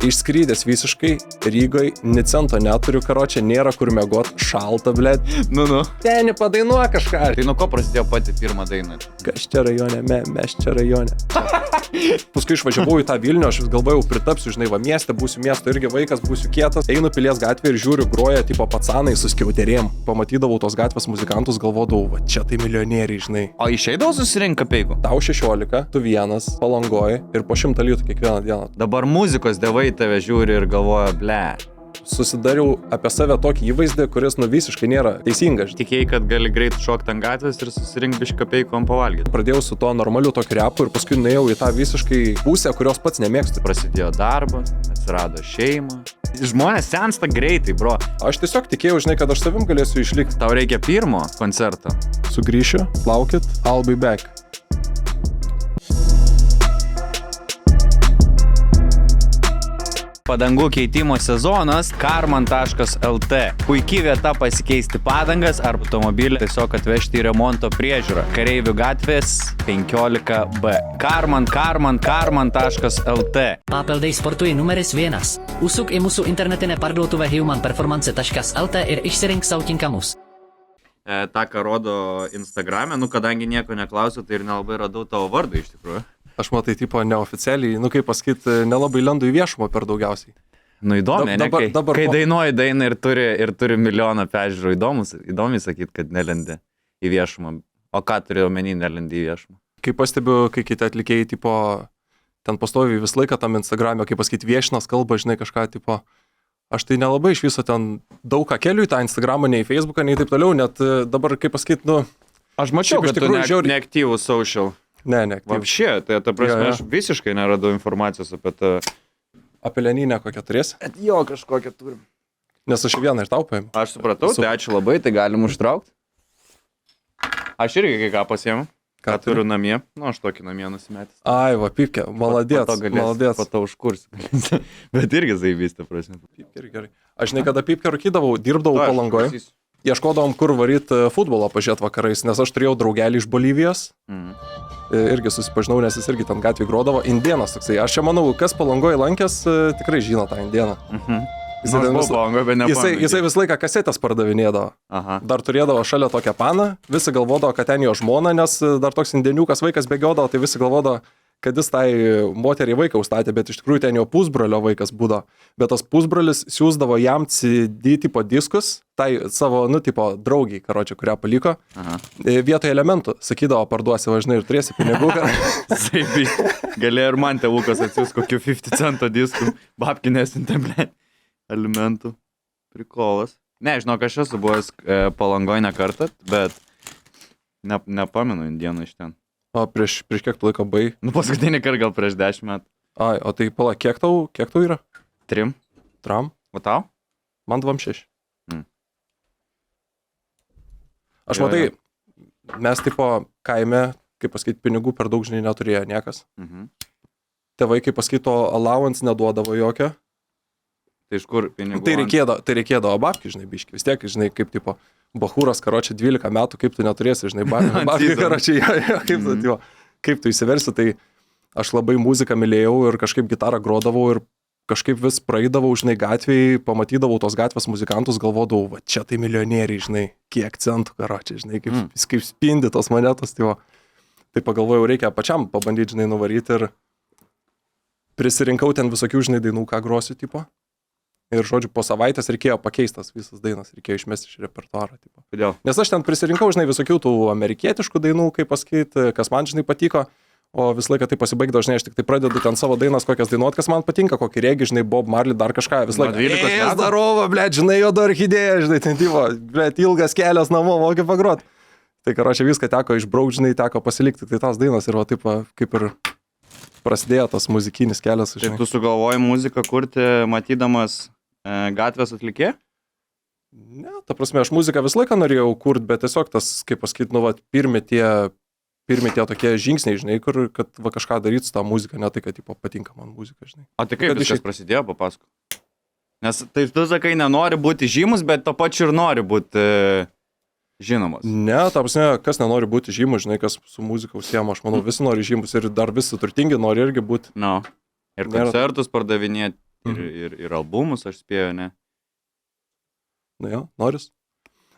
išskrydęs visiškai, Rygoj, nicento neturiu, karočią, nėra kur miegot, šalta, blėt. Nu. Ten padainuoja kažką. Tai nuo ko prasidėjo pati pirmą dainą? Kas čia rajone, mes čia rajone. Paskui išvažiavau į tą Vilnių, aš vis galvojau, pritapsiu, žinai, va mieste, būsiu miesto irgi vaikas, būsiu kietas. Einu Pilies gatvę ir žiūriu, groja tipo pacanai su skiauterėm. Pamatydavau tos gatvės muzikantus, galvodavau, va čia tai milijonieriai, žinai. O išeidavo susirinkti kapeikų? Tau 16, tu vienas, Palangoj ir po 100 litų kiekvieną dieną. Dabar muzikos dievai tave žiūri ir galvoja, ble. Susidariau apie save tokį įvaizdį, kuris visiškai nėra teisingas. Tikėjai, kad gali greit šokti ant gatvės ir susirinkti biškį kapeikų ant pavalgyti. Pradėjau su to normaliu tokiu repu ir paskui nuėjau į tą visiškai pusę, kurios pats nemėgstu. Prasidėjo darbas, atsirado šeima. Žmonės sensta greitai, bro. Aš tiesiog tikėjau, žinai, kad aš savim galėsiu išlikti. Tau reikia pirmo koncerto. Sugrįšiu, laukit, I'll be back. Padangų keitimo sezonas karman.lt. Puikiai vieta pasikeisti padangas ar automobilį tiesiog atvežti į remonto priežiūrą. Kareivių gatvės 15B. Karman.lt. Apple sportui numeris 1. Užsuk į mūsų internetinę parduotuvę humanperformance.lt ir išsirink sau tinkamus. Ta, ką rodo Instagrame, kadangi nieko neklausiu, tai ir nelabai radau tavo vardą iš tikrųjų. Aš matai, tipo, neoficialiai, kaip pasakyti, nelabai lendu į viešumą per daugiausiai. Įdomi, dabar kai dainuoji dainą ir turi milijoną peržiūrų, įdomi sakyti, kad nelendi į viešumą. O ką turi omeny nelendi į viešumą? Kai pastebiu, kai kiti atlikėjai, tipo, ten pastovi visą laiką tam Instagram'e, kaip pasakyti, viešinas kalba, žinai, kažką, tipo, aš tai nelabai iš viso ten daug ką keliu į tą Instagram'ą, nei į Facebooką, nei taip toliau, net dabar, kaip pasakyti, Aš mačiau, kad tu neaktyvus social. Ne. Vapšė, tai ta prasme, aš visiškai neradau informacijos apie tą... Apie Leninę kokią turėsi? Jo, kažkokią turim. Nes aš vieną ir tau paėmiau. Aš supratau, tai ačiū labai, tai galim užtraukti. Aš irgi kai ką pasiėmiau. Ką turiu namie. Aš tokį namie nusimetęs. Ai, va, pipkė, maladėts. Po to užkursi. Bet irgi zaivystė, prasme. Pipkė irgi gerai. Aš žinai, kada pipkė rūkydavau, dirbdavau Palangoje. Ieškodavom, kur varyt futbolą pažiūrėt vakarais, nes aš turėjau draugelį iš Bolivijos. Irgi susipažinau, nes jis irgi ten gatvėj grodavo. Indėnas toksai. Aš čia manau, kas Palangoje lankęs, tikrai žino tą indėną. Jisai visą laiką kasetės pardavinėdavo. Dar turėdavo šalia tokią paną, visi galvodavo, kad ten jo žmona, nes dar toks indėniukas vaikas bėgiodavo, tai visi galvodavo, kad jis tai moteriai vaiką užstatė, bet iš tikrųjų ten jo pusbrolio vaikas būdavo. Bet tas pusbrolis siūsdavo jam CD tipo diskus, tai savo, tipo draugiai, karočią, kurią paliko, vietoje elementų. Sakydavo, parduosi, važinai ir turėsi pinigų. Galėjo ir man tėvukas atsiūs kokių 50 cento diskų, babkinės intemblet. Alimentų. Prikolas. Nežinau, aš esu buvęs Palangoje ne kartą, bet nepamenu indieną iš ten. O prieš kiek tu laiko bai? Paskutinį kartą gal prieš 10 metų. Ai, o tai pala, kiek tau yra? 3. Tram? O tau? Man 26. Aš matai, mes tipo kaime, kaip pasakyti, pinigų per daug žinai neturėjo niekas. Tėvai, kaip pasakyti, to allowance neduodavo jokio. Tai iš kur pinigų? Tai reikėdavo babkių, žinai, biški. Vis tiek, žinai, kaip tipo, bachūras, karočią, 12 metų, kaip tu neturėsi, žinai, babkių, karočią, kaip tu įsiversi, tai aš labai muziką mylėjau ir kažkaip gitarą grodavau ir kažkaip vis praeidavau, žinai, gatvėje, pamatydavau tos gatvės muzikantus, galvodavau, va čia tai milijonieriai, žinai, kiek centų, karočią, žinai, kaip spindi tos monetos, tai pagalvojau, reikia pačiam pabandyti, žinai, nuvaryti ir prisirinkau ten visokių, žinai, dainų, ką grosiu, tipo. Ir, žodžiu, po savaitės reikėjo pakeistas visas dainas, reikėjo išmesti iš repertuaro. Kodėl? Nes aš ten prisirinkau, žinai, visokių tų amerikietiškų dainų, kaip pasakyti, kas man, žinai, patiko, o visą laiką tai pasibaigdavo, žinai, aš tik tai pradedu ten savo dainas, kokias dainuot, kas man patinka, kokį regi, žinai, Bob Marley, dar kažką, visą laiką. Zdarova, blėt, žinai, juoda orchidėja, žinai, ten tyvo, blėt, ilgas kelias namo, moki pagrot. Tai, karočią, viską teko išbraukti, žinai, teko pasilikti, tai tas dainas ir, va, taip, kaip ir prasidėjo tas muzikinis kelias. Tai tu sugalvoji muziką kurti, matydamas gatvės atlikė? Ne, ta prasme, aš muziką visą laiką norėjau kurti, bet tiesiog tas, kaip pasakyti, nu, va, pirmi tie tokie žingsniai, žinai, kur, kad va, kažką daryti su tą muziką, ne tai, kad tipo, patinka man muzika, žinai. O tai kaip viskas prasidėjo, papasako? Nes tai tu sakai, nenori būti žymus, bet to pačiu ir nori būti žinomas. Ne, ta prasme, kas nenori būti žymus, žinai, kas su muzika užsiema, aš manau, visi nori žymus ir dar visi turtingi nori irgi būti. No. Ir koncertus pardavinėti. Ir albumus, aš spėjau, ne? Nu jo, noris.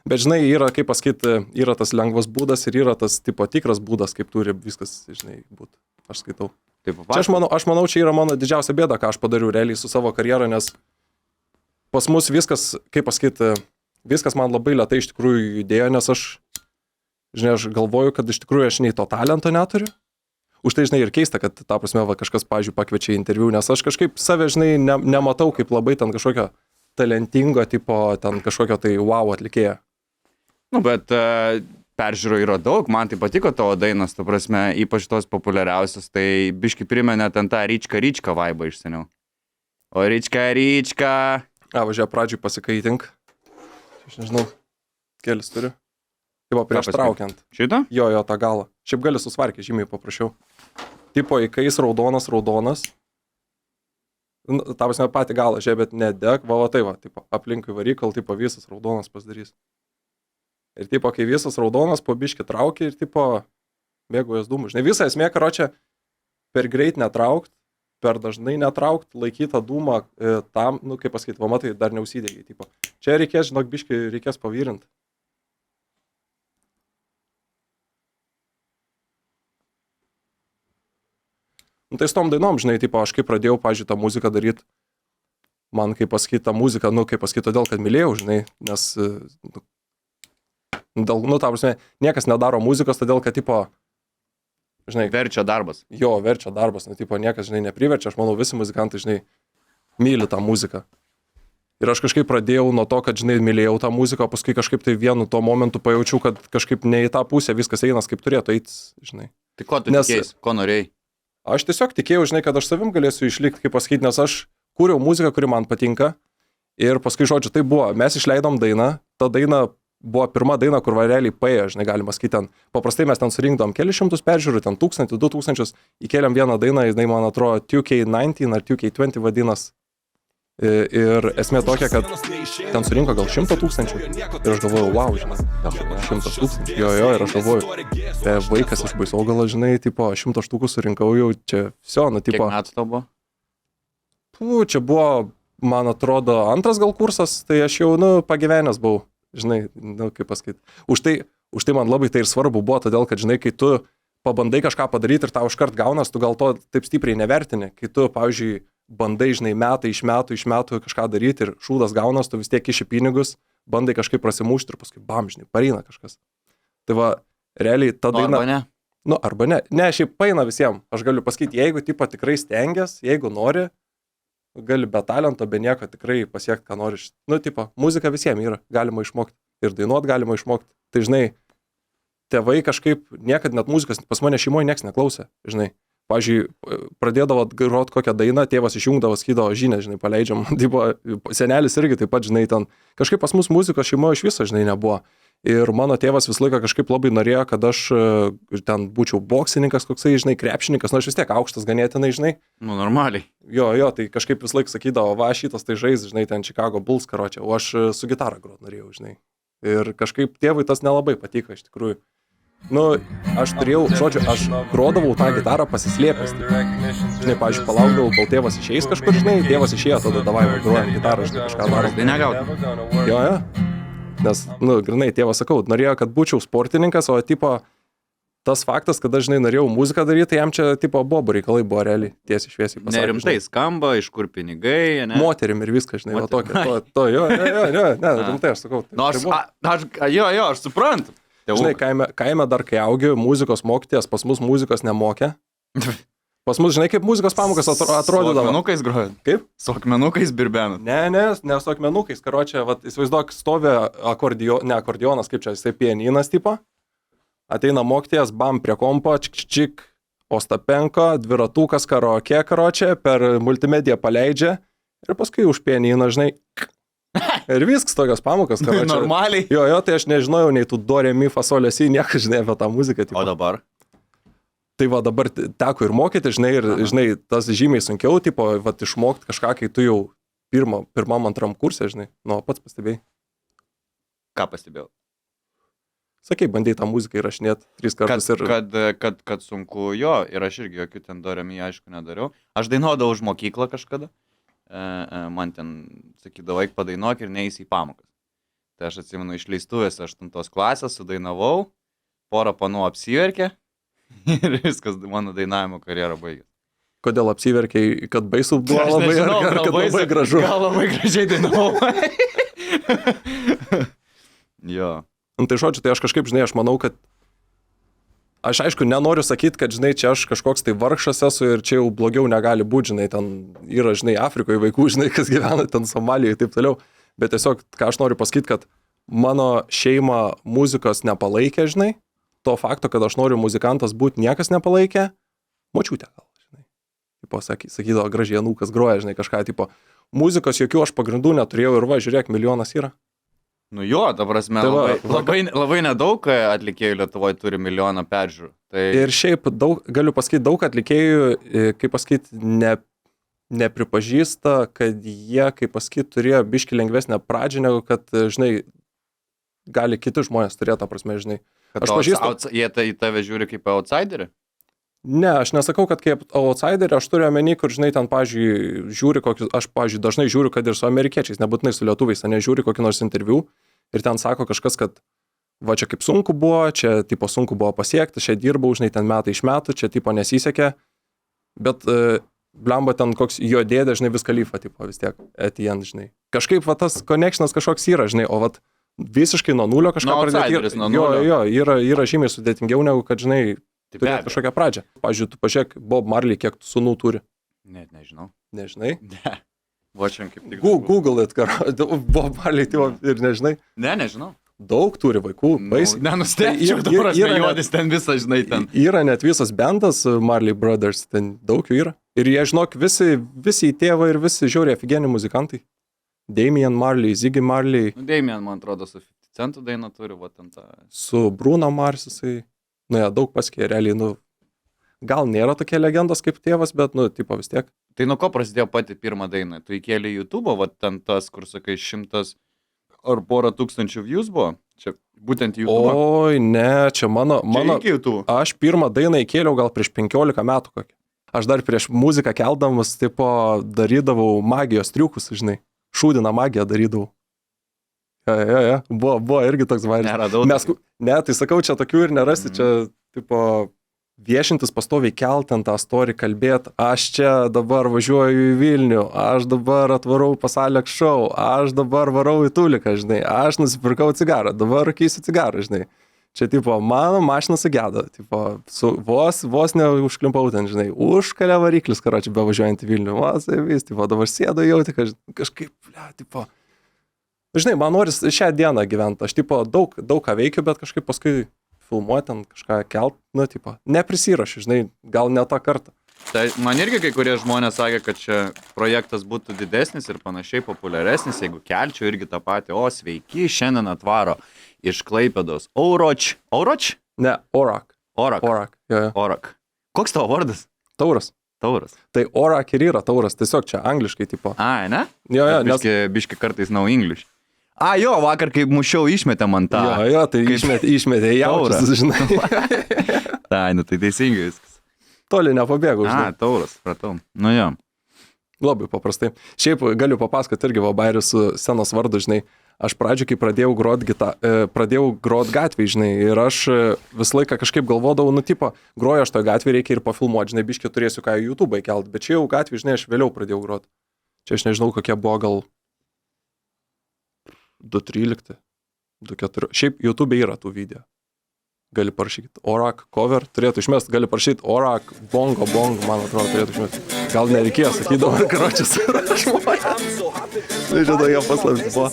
Bet žinai, yra, kaip pasakyti, yra tas lengvas būdas ir yra tas tipo tikras būdas, kaip turi viskas, žinai, būti. Aš skaitau. Taip, Čia aš manau, čia yra mano didžiausia bėda, ką aš padariau realiai su savo karjera, nes pas mus viskas, kaip pasakyti, viskas man labai lėtai iš tikrųjų judėjo, nes aš galvoju, kad iš tikrųjų aš nei to talento neturiu. Už tai, žinai, ir keista, kad ta prasme kažkas, pavyzdžiui, pakviečia į interviu, nes aš kažkaip save, žinai, nematau kaip labai ten kažkokio talentingo tipo, ten kažkokio tai wow atlikėjo. Nu, bet peržiūrų yra daug, man tai patiko tavo dainos, ta prasme, ypač tos populiariausios, tai biški primenė ten tą ryčką vaibą iš seniau. O ryčka. Važiuoju, pradžiui pasikaitink. Aš nežinau, kelis turiu. Tipo, prieš traukiant. Šitą? Jo, tą galą. Šiaip gali susvarkį, žymiai paprašiau. Tipo, įkais raudonas. Ta prasme, patį galą, bet nedeg, tai va, tipo, aplinkui varikal, tipo, visas raudonas pasidarys. Ir tipo, kai visas raudonas, po biškį traukia ir tipo, mėgaujas dūmų. Žinai, visa esmė, karočią, per greit netraukt, per dažnai netraukt, laikytą dūmą tam, nu, kaip pasakyti, va, matai, dar neusidėgiai, tipo. Čia reikės, žinok, biškį reikės pavyrinti. Nu, tai su tom dainom, žinai, tipo, aš kaip pradėjau, pažiūrėjau, tą muziką daryti, man, kaip pasakyti, tą muziką, nu, kaip pasakyti, todėl, kad mylėjau, žinai, nes, ta prasme, niekas nedaro muzikos, todėl, kad, tipo, žinai, verčia darbas. Jo, verčia darbas, nu, tipo, niekas, žinai, nepriverčia, aš manau, visi muzikantai, žinai, myli tą muziką. Ir aš kažkaip pradėjau nuo to, kad, žinai, mylėjau tą muziką, o paskui kažkaip tai vienu tuo momentu pajaučiau, kad kažkaip ne į tą pusę viskas einas, kaip turėtų eiti, žinai. Tai ko tu tikėjai, ko norėjai? Aš tiesiog tikėjau, žinai, kad aš savim galėsiu išlikti, kaip pasakyti, nes aš kūriau muziką, kuri man patinka. Ir paskui, žodžiu, tai buvo, mes išleidom dainą, ta daina buvo pirma daina, kur realiai paėjo, žinai, galima sakyti, ten. Paprastai mes ten surinkdom kelius šimtus peržiūrų, ten 1000, 2000, įkėlėm vieną dainą, jinai, man atrodo, 2K19 ar 2K20 vadinas. Ir esmė tokia, kad ten surinko gal 100 000 ir aš galvoju, wow, žinai, 100 000, jo, ir aš galvoju, vaikas iš Baisogalo, žinai, tipo, 100 štukų surinkau jau, čia viso, nu, tipo. Kiek metų tau buvo? Čia buvo, man atrodo, antras gal kursas, tai aš jau, nu, pagyvenęs buvau, žinai, nu, kaip pasakyti. Už tai man labai tai ir svarbu buvo, todėl, kad, žinai, kai tu pabandai kažką padaryti ir tau iškart gaunas, tu gal to taip stipriai nevertini, kai tu, pavyzdžiui, bandai, žinai, metai iš metų kažką daryti ir šūdas gaunas, tu vis tiek kiši pinigus, bandai kažkaip prasimušti ir paskui, bam, žinai, pareina kažkas. Tai va, realiai ta daina... Arba ne? Nu, arba ne. Ne, šiaip paina visiems. Aš galiu pasakyti, jeigu tipo tikrai stengias, jeigu nori, gali be talento, be nieko tikrai pasiekti, ką nori. Nu, tipo, muzika visiems yra, galima išmokti. Ir dainuot galima išmokti. Tai, žinai, tėvai kažkaip niekad net muzikos, pas mane šeimoje nieks neklausė, žinai. Pavyzdžiui, pradėdavo grot kokią dainą, tėvas išjungdavo, skydavo žinę, žinai, paleidžiam. Tipo, senelis irgi taip pat, žinai, ten kažkaip pas mus muzikos šeimoje iš viso, žinai, nebuvo. Ir mano tėvas visą laiką kažkaip labai norėjo, kad aš ten būčiau boksininkas, koksai, žinai, krepšininkas, nors vis tiek aukštas ganėtinai, žinai. Nu, normaliai. Jo, tai kažkaip visą laiką sakydavo, va, šitas tai žais, žinai, ten Chicago Bulls karočią, o aš su gitara grot norėjau, žinai. Ir kažkaip tėvui tas nelabai patiko, iš tikrųjų. Nu, aš turėjau, žodžiu, aš grodavau tą gitarą pasislėpęs. Žinai, pavyzdžiui, palaukdavau, kol tėvas išeis kažkur, žinai, tėvas išėjo, tada davai, grojam gitarą, žinai, kažką darom. Tai negautum. Jo. Nes, nu, grinai, tėvas, sakau, norėjo, kad būčiau sportininkas, o, tipo, tas faktas, kad aš, žinai, norėjau muziką daryti, tai jam čia, tipo, bobų reikalai buvo realiai tiesiai šviesiai pasakyti. Nerimtai skamba, iš kur pinigai, ne? Moterim ir viską, žinai, va tokia. Jo, rimtai, aš sakau. Aš suprantu. Žinai, kaime dar kai augi, muzikos mokytės, pas mus muzikos nemokė. Pas mus, žinai, kaip muzikos pamokas atrodydavo. Su akmenukais grojant? Kaip? Su akmenukais birbenant? Ne su akmenukais, karočią, vat, įsivaizduok, stovi akordionas, kaip čia, jisai pianinas tipo. Ateina mokytės, bam, prie kompo, čik, Ostapenko, dviratukas karaoke, karočią, per multimediją paleidžia ir paskui už pianiną, žinai, ir viskas tokios pamokas, karočią. Normaliai. Jo, tai aš nežinojau nei tų do, re, mi, fa, sol, si, nieko, žinai, apie tą muziką. Tipo. O dabar? Tai va, dabar teko ir mokyti, žinai, ir, žinai, tas žymiai sunkiau, tipo, va, išmokti kažką, kai tu jau pirmam, antram kursė, žinai, nu, pats pastebėjai. Ką pastebėjau? Sakai, bandai tą muziką įrašinėti 3 kartus ir... Kad sunku, jo, ir aš irgi jokių ten do, re, mi, aišku, nedariau. Aš dainuodavau už mokyklą kažkada. man ten sakydavo, eik padainuok ir neįsi į pamokas. Tai aš atsimenu išleistuvės 8 klasės, sudainavau, porą panų apsiverkė ir viskas, mano dainavimo karjera baigė. Kodėl apsiverkiai, kad baisu buvo labai, ar kad labai gražu? Gal labai gražiai dainavau. Jo. Tai žodžiu, tai aš kažkaip, žinai, aš manau, kad aš aišku nenoriu sakyti, kad, žinai, čia aš kažkoks tai vargšas esu ir čia jau blogiau negali būti, žinai, ten yra, žinai, Afrikoje vaikų, žinai, kas gyvena ten Somalijoje ir taip toliau. Bet tiesiog, ką aš noriu pasakyti, kad mano šeima muzikos nepalaikė, žinai, to fakto, kad aš noriu muzikantas būti, niekas nepalaikė, močiutė gal, žinai. Tipo, sakydavo, gražiai anūkas groja, žinai, kažką, tipo, muzikos jokių aš pagrindų neturėjau ir va, žiūrėk, milijonas yra. Nu jo, ta prasme, labai nedaug atlikėjų Lietuvoje turi milijoną peržiūrų. Tai... Ir šiaip galiu pasakyti, daug atlikėjų, kaip pasakyti, nepripažįsta, kad jie, kaip pasakyti, turėjo biški lengvesnę pradžią, negu kad, žinai, gali kiti žmonės turėti, ta prasme, žinai. Aš pažįstu. Jie į tave žiūri kaip outsiderį? Ne, aš nesakau, kad kaip outsiderį, aš turiu omeny, kur, žinai, ten, pavyzdžiui, žiūri kokius, aš, pavyzdžiui, dažnai žiūriu, kad ir su amerikiečiais, nebūtinai su lietuviais, ne, žiūri kokį nors interviu ir ten sako kažkas, kad va čia kaip sunku buvo, čia, tipo, sunku buvo pasiekti, čia dirbau, žinai, ten metai iš metų, čia, tipo, nesisekė, bet, blemba, ten koks jo dėdė, žinai, vis Khalifa, tipo, vis tiek, etien, žinai. Kažkaip, va, tas connectionas kažkoks yra, žinai, o, va, visiškai nuo nulio kažką pradėti. Jo, yra žymiai sudėtingiau, negu kad, žinai, turėti kažkokią pradžią. Pavyzdžiui, tu pažiūrėk, Bob Marley, kiek tu sūnų turi. Net nežinau. Nežinai? Ne. Vočiam kaip tik. Google it, Bob Marley, ir nežinai? Ne, nežinau. Daug turi vaikų, baisiai. Nenustebčiau, dabar juodis ten visą, žinai, ten. Yra net visas bendas Marley Brothers, ten daug jų yra. Ir jie, žinok, visi į tėvą ir visi žiauriai afigeni muzikantai. Damian Marley, Ziggy Marley. Damian, man atrodo, su 50 centų dainą turi, va, ten tą. Su Bruno Mars, jisai. Nu, jie daug paskė, realiai, nu, gal nėra tokie legendos kaip tėvas, bet, nu, tipo vis tiek. Tai nuo ko prasidėjo pati pirmą dainą? Tu įkėlė YouTube'o, va, ten tas, kur sakai, 100 ar porą tūkstančių views buvo? Čia būtent YouTube'o? Oi, ne, čia mano, YouTube. Aš pirmą dainą įkėliau gal prieš 15 metų kokį. Aš dar prieš muziką keldamas, tipo, darydavau magijos triukus, žinai, šūdiną magiją darydavau. Ja. Buvo irgi toks vairas. Neradau. Ne, tai sakau, čia tokių ir nerasti, čia, tipo, viešintis pastoviai keltant tą storį, kalbėt, aš čia dabar važiuoju į Vilnių, aš dabar atvarau pas Alex Show, aš dabar varau į Tuliką, žinai, aš nusipirkau cigarą, dabar rūkysiu cigarą, žinai. Čia, tipo, mano mašina sugedo, tipo, vos neužklimpau ten, žinai, užkalė variklis, karočiui, bevažiuojant į Vilnių, vis, tipo, dabar sėdo jauti, kažkaip, tipo, žinai, man noris šią dieną gyventi, aš, tipo, daug ką veikiu, bet kažkaip paskui filmuoti, ten kažką kelt, nu, tipo, neprisirašiu, žinai, gal ne tą kartą. Tai man irgi kai kurie žmonės sakė, kad čia projektas būtų didesnis ir panašiai populiaresnis, jeigu kelčiau irgi tą patį, o sveiki, šiandien atvaro iš Klaipėdos. Auroč? Ne, Orak. Jo. Orak. Koks tavo vardas? Tauras. Tai Orak ir yra Tauras, tiesiog čia angliškai, tipo. Ai, ne? Jo, biški kartais know English. A, jo, vakar kaip mušiau išmetė man tą. Jo, tai išmetė jaučius, žinai. Tai, nu tai teisingai viskas. Toli nepabėgau, žinai. Tauras, pratau. Nu jo. Labai paprastai. Šiaip galiu papasakoti irgi Vabairius su scenos vardu, žinai. Aš pradžioje, kai pradėjau grot gatvėj, žinai, ir aš visą laiką kažkaip galvodavau, nu, tipo, groju aš toje gatvėje, reikia ir pafilmuoti, žinai, biškį turėsiu ką į YouTube įkelt, bet čia jau gatvėj, žinai, aš vėliau pradėjau grot. Čia aš nežinau, kokie buvo gal 2.13, 2.4. Šiaip YouTube yra tų video. Gali parašyti Orak cover, turėtų išmest, gali parašyti Orak bongo, man atrodo, turėtų išmest. Gal nereikėjo, sakydavo, karočias žmonės. Tai žinau, jie paslaptis buvo.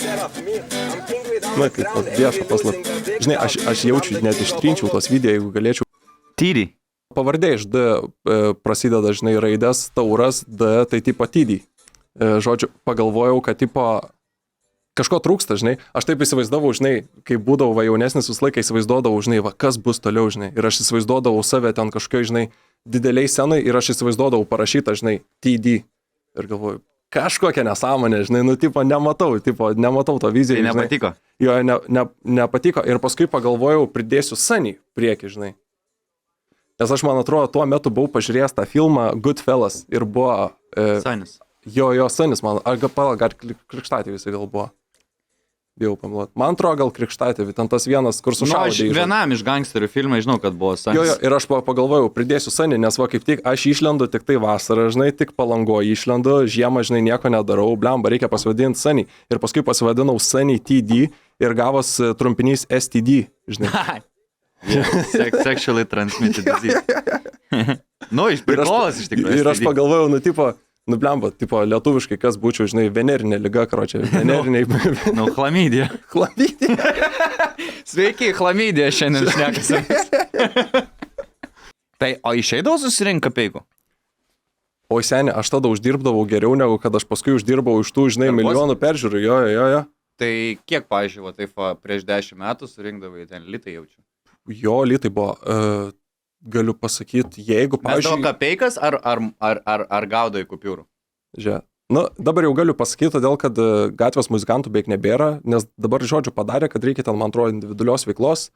Na, kaip viešo paslaptis. Žinai, aš jaučiu, net ištrinčiau tos video, jeigu galėčiau. Tydy. Pavardė iš D prasideda, žinai, raidės Tauras, D, tai tipo Tydy. Žodžiu, pagalvojau, kad tipo kažko trūksta, žinai. Aš taip įsivaizdavau, žinai, kai būdavau jaunesnis, visą laiką įsivaizduodavau, žinai, va, kas bus toliau, žinai. Ir aš įsivaizduodavau save ten kažkokio, žinai, dideliai scenai ir aš įsivaizduodavau parašytą, žinai, TD. Ir galvoju, kažkokia nesąmonė, žinai, nu, tipo, nematau to viziją. Tai nepatiko? Jo, nepatiko. Ir paskui pagalvojau, pridėsiu Sunny priekį, žinai. Nes aš, man atrodo, tuo metu buvau pažiūrėjęs tą filmą Goodfellas ir buvo... Sunnis. Jo, Sanis man, ar gal krikštatėvis gal buvo. Bijau pameluoti. Man atrodo, gal krikštatėvi, ten tas vienas, kur sušaudė. Vienam iš gangsterių filmą žinau, kad buvo Sanis. Jo, ir aš pagalvojau, pridėsiu Sanį, nes va kaip tik aš išlendu tik tai vasarą, žinai, tik Palangoje išlendu, žiemą, žinai, nieko nedarau, blemba, reikia pasivadinti Sanį. Ir paskui pasivadinau Sanį TD ir gavos trumpinys STD, žinai. Sexually transmitted disease. Iš prikolas iš tikrųjų. Ir aš pagalvojau, tipo, blemba, tipo, lietuviškai, kas būčiau, žinai, venerinė liga, karočią, veneriniai. Chlamydija. Chlamydija. Sveiki, chlamydija šiandien šnekasi. Tai, o išeidavo susirinkti kapeikų? O seniai, aš tada uždirbdavau geriau, negu kad aš paskui uždirbau iš tų, žinai, milijonų peržiūrų, jo. Tai kiek, pavyzdžiui, taip prieš 10 metų surinkdavai ten litai jaučiu? Jo, litai buvo, galiu pasakyti, jeigu, pavyzdžiui... Mes kapeikas ar gaudai kupiūrų? Žiūrėk. Dabar jau galiu pasakyti, todėl, kad gatvės muzikantų beveik nebėra, nes dabar žodžiu padarė, kad reikia ten, man atrodo, individualios veiklos,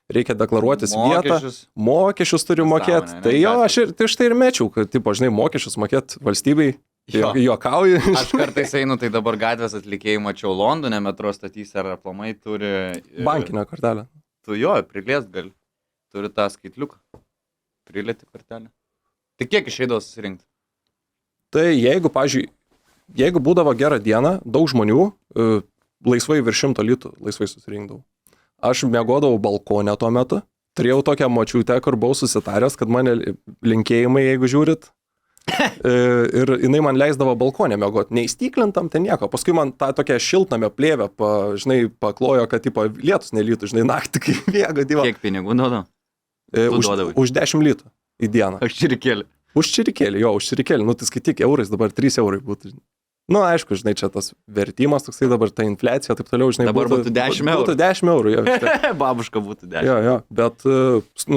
reikia deklaruotis vietą, mokesčius turi mokėti. Tai jo, aš štai ir mečiau, kad, tipo, žinai, mokesčius mokėti valstybei, juokauju. Aš kartais einu, tai dabar gatvės atlikėjai mačiau Londone, metro statys ar aplamai turi... Bankinę kortelę. Tu jo, priliest gali. Turi tą skaitliuką. Prilieti kortelę. Tai kiek išeidavo susirinkti? Tai jeigu, pavyzdžiui, jeigu būdavo gerą dieną, daug žmonių, laisvai virš 100 litų, laisvai susirinkdavau. Aš miegodavau balkone tuo metu. Turėjau tokią močiutę, kur buvau susitaręs, kad mane linkėjimai, jeigu žiūrit. Ir jinai man leisdavo balkonė miegoti. Neįstiklintam, ten nieko. Paskui man tą tokią šiltnamio plėvę, žinai, paklojo, kad tipo, lietus nelytų, žinai, naktį, kai miego. Kiek pinigų duoda? Už 10 litų į dieną. Už čirikėlį. Už čirikėlį. Tai skaityk eurais, dabar 3 eurai būtų. Aišku, žinai, čia tas vertimas, toksai dabar ta infliacija, taip toliau, žinai, dabar būtų 10 eurų. Būtų 10 eurų, jo. Babuška būtų 10. Jo, bet,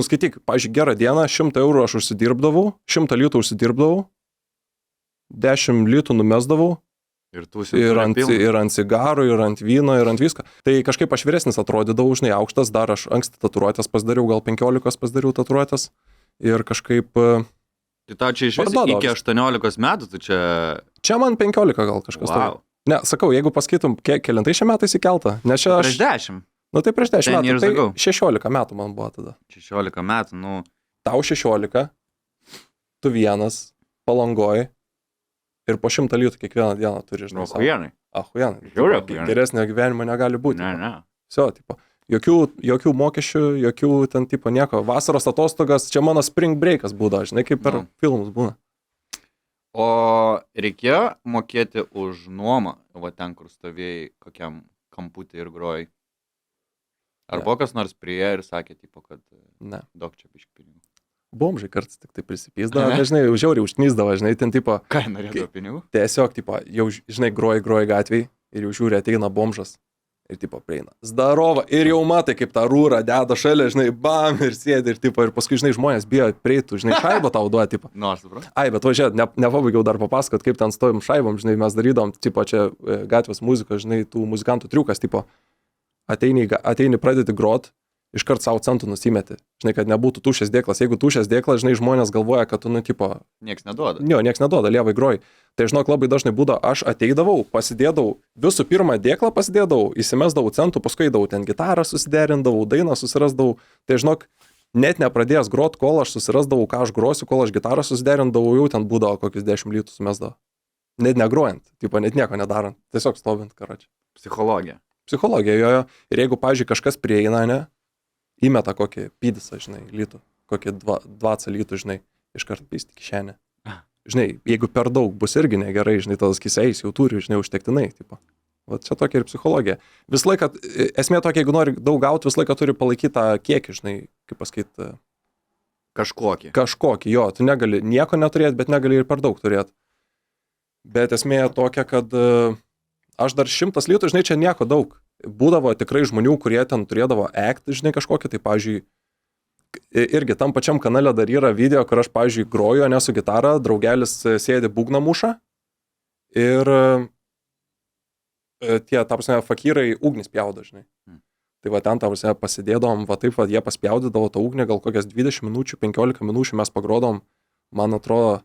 skaityk, pavyzdžiui, gerą dieną, 100 eurų aš užsidirbdavau, 100 litų užsidirbdavau, 10 litų numesdavau. Ir ant cigarų, ir ant vyno, ir ant visko. Tai kažkaip aš vyresnis atrodydavau, žinai, aukštas, dar aš anksti tatuiruotės pasidariau, gal 15 pasidariau tatuiruotės. Ir kažkaip... Tai tau čia iš viso iki 18 metų, tu čia... Čia man 15 gal kažkas. Wow. Ne, sakau, jeigu paskaitum, kelintai šią metais įkelta, nes čia aš... Prieš 10. Tai prieš 10 metų, tai 16 metų man buvo tada. 16 metų, Tau 16, tu vienas, Palangoj, ir po 100 litų kiekvieną dieną turi, žinai. Ahujenai. Geresnio gyvenimo negali būti. Ne. Sio, tipo. Jokių mokesčių, jokių ten tipo nieko. Vasaros atostogas, čia mano spring breakas būdavo, žinai, kaip per filmus būna. O reikėjo mokėti už nuomą, va ten, kur stovėjai, kokiam kamputį ir grojai? Ar buvo kas nors prie ir sakė, tipo, kad daug čia biški pinigų? Bomžai kartais tik tai prisipysdavo, žinai, žiauriai užknysdavo, žinai, ten tipo... Ką norėdavo pinigų? Tiesiog, tipo, jau, žinai, groji gatvėj ir jau žiūri, ateina bomžas. Ir tipo prieina. Zdarova. Ir jau matai, kaip tą rūrą deda šalia, žinai, bam, ir sėdi, ir tipo, ir paskui, žinai, žmonės bijo prieitų, žinai, šaibą tau duoti, tipo. Aš suprantu. Bet važiuot, nepabaigiau dar papasakot, kaip ten stovim šaibom, žinai, mes darydom, tipo, čia gatvės muzika, žinai, tų muzikantų triukas, tipo, ateini, pradedi grot, iškart savo centų nusimeti. Žinai, kad nebūtų tušęs dėklas. Jeigu tušęs dėklas, žinai, žmonės galvoja, kad tu, tipo... Nieks neduoda. Jo, nieks neduoda, lievai groji. Tai, žinok, labai dažnai būdavo, aš ateidavau, pasidėdavau, visų pirma dėklą pasidėdavau, įsimesdavau centų, paskui eidavau ten gitarą susiderindavau, dainą susirasdavau. Tai, žinok, net nepradėjęs grot, kol aš susirasdavau, ką aš grosiu, kol aš gitarą susiderindavau, jau ten būdavo kokius 10 litų sumesdavo. Net negrojant, tipo, net nieko nedarant, tiesiog stovint, karočią. Psichologija, jo. Ir jeigu, pavyzdžiui, kažkas prieina, ne, įmeta kokį pydisą, žinai, litų, kokį 20 litų, žinai, iškart pysti kišenę. Žinai, jeigu per daug bus irgi negerai, žinai, tas kiseis jau turi, žinai, užtektinai, tipo. Va čia tokia ir psichologija. Vis laiką, esmė tokia, jeigu nori daug gauti, vis laiką turi palaikyti tą kiekį, žinai, kaip pasakyti. Kažkokį, jo, tu negali nieko neturėti, bet negali ir per daug turėti. Bet esmė tokia, kad aš dar 100 litų, žinai, čia nieko daug. Būdavo tikrai žmonių, kurie ten turėdavo act, žinai, kažkokį, tai, pavyzdžiui, irgi tam pačiam kanale dar yra video, kur aš, pavyzdžiui, groju, ne su gitara, draugelis sėdi būgną mušą ir tie, ta prasme, fakyrai ugnis pjaudo, žinai. Tai va ten, ta prasme, pasidėdom, va taip, va jie paspjaudydavo tą ugnį, gal kokias 20 minučių, 15 minučių mes pagrodom, man atrodo,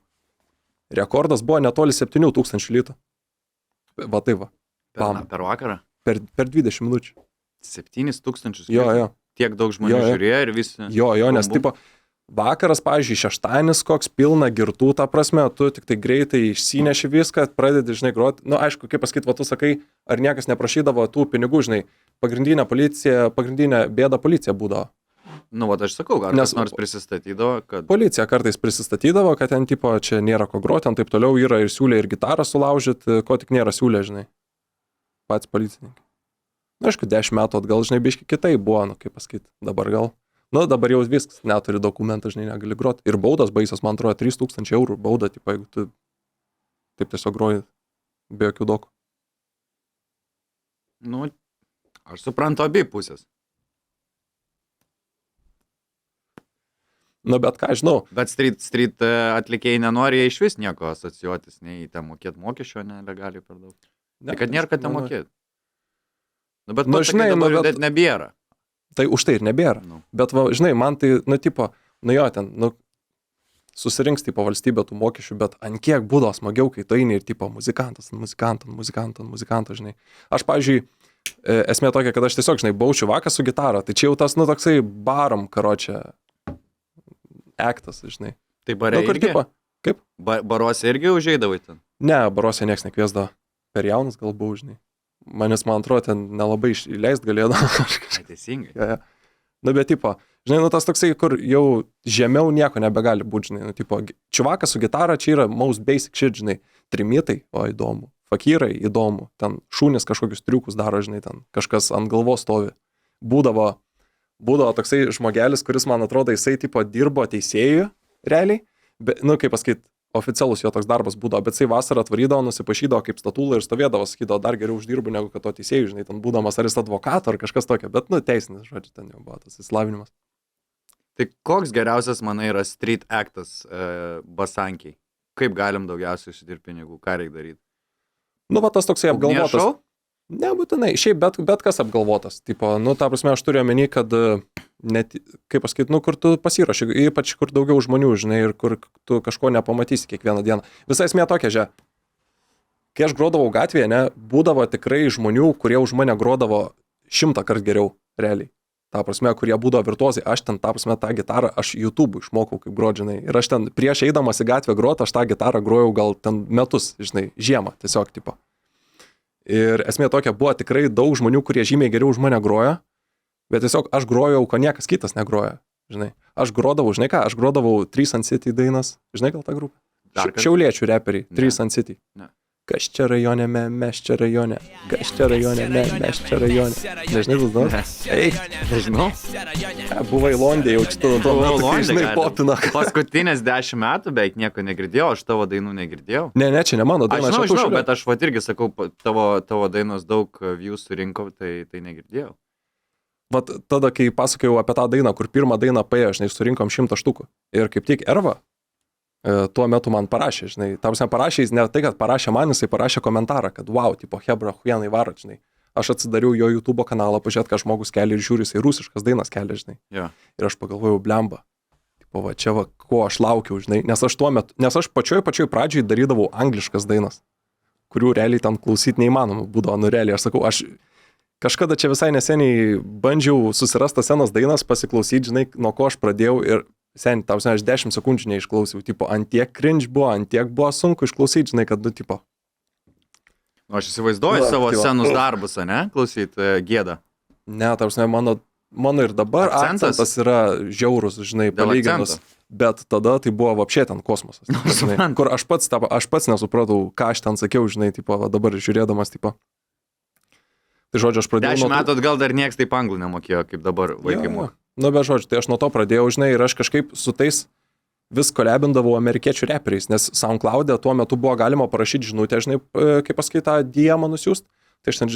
Rekordas buvo netoli 7000 litų. Va tai va. Per vakarą? Per 20 minučių. 7000. Jo. Tiek daug žmonių žiūrėjo ir visi. Jo, nes tipo vakaras, pavyzdžiui, šeštadienis koks pilna girtų, ta prasme, tu tik tai greitai išsineši viską, pradedi, žinai, groti. Nu, aišku, kaip pasakyti, va tu sakai, ar niekas neprašydavo tų pinigų, žinai, pagrindinė bėda policija būdavo. Nu, va, aš sakau, ar kas nors prisistatydavo, kad... Policija kartais prisistatydavo, kad ten, tipo, čia nėra ko groti, ten taip toliau yra ir siūlė ir gitarą sulaužyti, ko tik nėra siūlė, žinai. Pats policininkai. Na, aišku, 10 metų atgal, žinai, biški kitai buvo, nu, kaip pasakyti, dabar gal. Nu, dabar jau viskas, neturi dokumentą, žinai, negali groti. Ir baudas baisios, man atrodo, 3000 eurų bauda, tipo, jeigu tu taip tiesiog groji be jokių dokų. Nu, aš suprantu abi pusės. Nu, bet ką, žinau. Bet street atlikėjai nenori iš vis nieko asocijuotis, nei ten mokėti mokesčio, nelegaliai per daug. Tai kad nėra, kad ten mokėti. Nu, bet nu, žinai, dabar bet... nebėra. Tai už tai ir nebėra. Nu. Bet, va, žinai, man tai, nu, tipo, nu jo, ten, nu, susirinks, tipo, valstybė tų mokesčių, bet ant kiek būdavo smagiau, kai tu eini ir, tipo, muzikantas, žinai. Aš, pavyzdžiui, esmė tokia, kad aš tiesiog, žinai, baučiu vaką su gitara, tai čia jau tas, nu, toksai baram, karočią, aktas, žinai. Tai bare nu, irgi? Tipo, kaip? Baruose irgi užeidavai ten? Ne, baruose nieks nekviesdavo. Per jaunas gal buvau, žinai. Manis, man atrodo, ten nelabai įleist galėdavo. Teisingai. Ja. Nu, bet, tipo, žinai, nu, tas toksai, kur jau žemiau nieko nebegali būti, žinai, nu, tipo, čiuvakas su gitara, čia yra most basic shit, žinai, trimitai, o įdomu, fakyrai, įdomu, ten šūnis kažkokius triukus daro, žinai, ten kažkas ant galvos stovi. Būdavo toksai žmogelis, kuris, man atrodo, jisai, tipo, dirbo teisėjų, realiai, bet, nu, kaip pasakyti, oficialus jo toks darbas būdavo, bet jisai vasarą atvarydavo, nusipašydavo kaip statulą ir stovėdavo, sakydavo, dar geriau uždirbu negu kad to teisėjų, žinai, ten būdamas ar jis advokato ar kažkas tokio, bet, nu, teisinis, žodžiu, ten jau buvo tas įslavinimas. Tai koks geriausias, manai, yra street actas basankiai? Kaip galim daugiausiai užsidirbti pinigų? Ką reikia daryti? Nu, va tas toksai apgalvotas. Nebūtinai, šiaip bet kas apgalvotas. Tipo, nu, ta prasme, aš turiu omeny, kad net, kaip pasakyti, nu, kur tu pasiruoši, ypač kur daugiau žmonių, žinai, ir kur tu kažko nepamatysi kiekvieną dieną. Visa esmė tokia, žia. Kai aš grodavau gatvėje, ne, būdavo tikrai žmonių, kurie už mane grodavo 100 kart geriau, realiai. Ta prasme, kurie būdavo virtuozai, aš ten, ta prasme, tą gitarą, aš YouTube išmokau kaip grodžinai. Ir aš ten prieš eidamas į gatvę grot, aš tą gitarą grojau gal ten metus, žinai, žiemą, tiesiog, tipo. Ir esmė tokia, buvo tikrai daug žmonių, kurie žymiai geriau už mane grojo, bet tiesiog aš grojau, ko niekas kitas negroja, žinai. Aš grodavau, žinai ką, aš grodavau 3 and City dainas, žinai gal tą grupę? Šiauliečių reperiai, 3 and City. Ne. Kas čia rajone, mes čia rajone, kas čia rajone, mes čia rajone. Nežinai, tu žinau? Ei, nežinau. Buvai Londė, jau čia tu žinai, popina. Paskutinės 10 metų beveik nieko negirdėjau, aš tavo dainų negirdėjau. Ne, čia ne mano daina. Aš žinau, bet aš vat irgi sakau, tavo dainos daug views surinko, tai negirdėjau. Vat tada, kai pasakojau apie tą dainą, kur pirmą dainą paėjo, žinai, surinkom 100 štukų. Ir kaip tik Erva tuo metu man parašė, žinai, tam prasme parašė, ne tai, kad parašė man, jisai parašė komentarą, kad wow, tipo, hebra, huienai varo, žinai. Aš atsidariau jo YouTube kanalą, pažiūrėt, ką žmogus kelia ir žiūri, jisai rusiškas dainas kelia, žinai. Yeah. Ir aš pagalvojau, blemba, tipo, va, čia va, ko aš laukiau, žinai, nes aš pačioj pradžioj darydavau angliškas dainas, kurių realiai ten klausyti neįmanoma būdavo, nu realiai, aš sakau, aš kažkada čia visai neseniai bandžiau susirasti senas dainas, pasiklausyti, žinai, nuo ko aš pradėjau ir seniai, tau aš 10 sekundžių neišklausiau, tipo, antiek cringe buvo, antiek buvo sunku išklausyti, žinai, kad, nu, tipo. O aš įsivaizduoju savo senus darbus, ne, klausyti gėdą. Ne, tau mano ir dabar akcentas yra žiaurus, žinai, palyginus. Bet tada tai buvo vapšė ten kosmosas. Žinai, kur aš pats nesupratau, ką aš ten sakiau, žinai, tipo, dabar žiūrėdamas, tipo. Tai žodžiu, aš pradėjau. 10 metų atgal dar nieks taip anglų nemokėjo, kaip dabar vaikai moka. Nu, be žodžiu, tai aš nuo to pradėjau, žinai, ir aš kažkaip su tais vis kolebindavau amerikiečių reperiais, nes SoundCloud'e tuo metu buvo galima parašyti žinutę, žinai, kaip paskaitą DM nusiųst, tai aš ten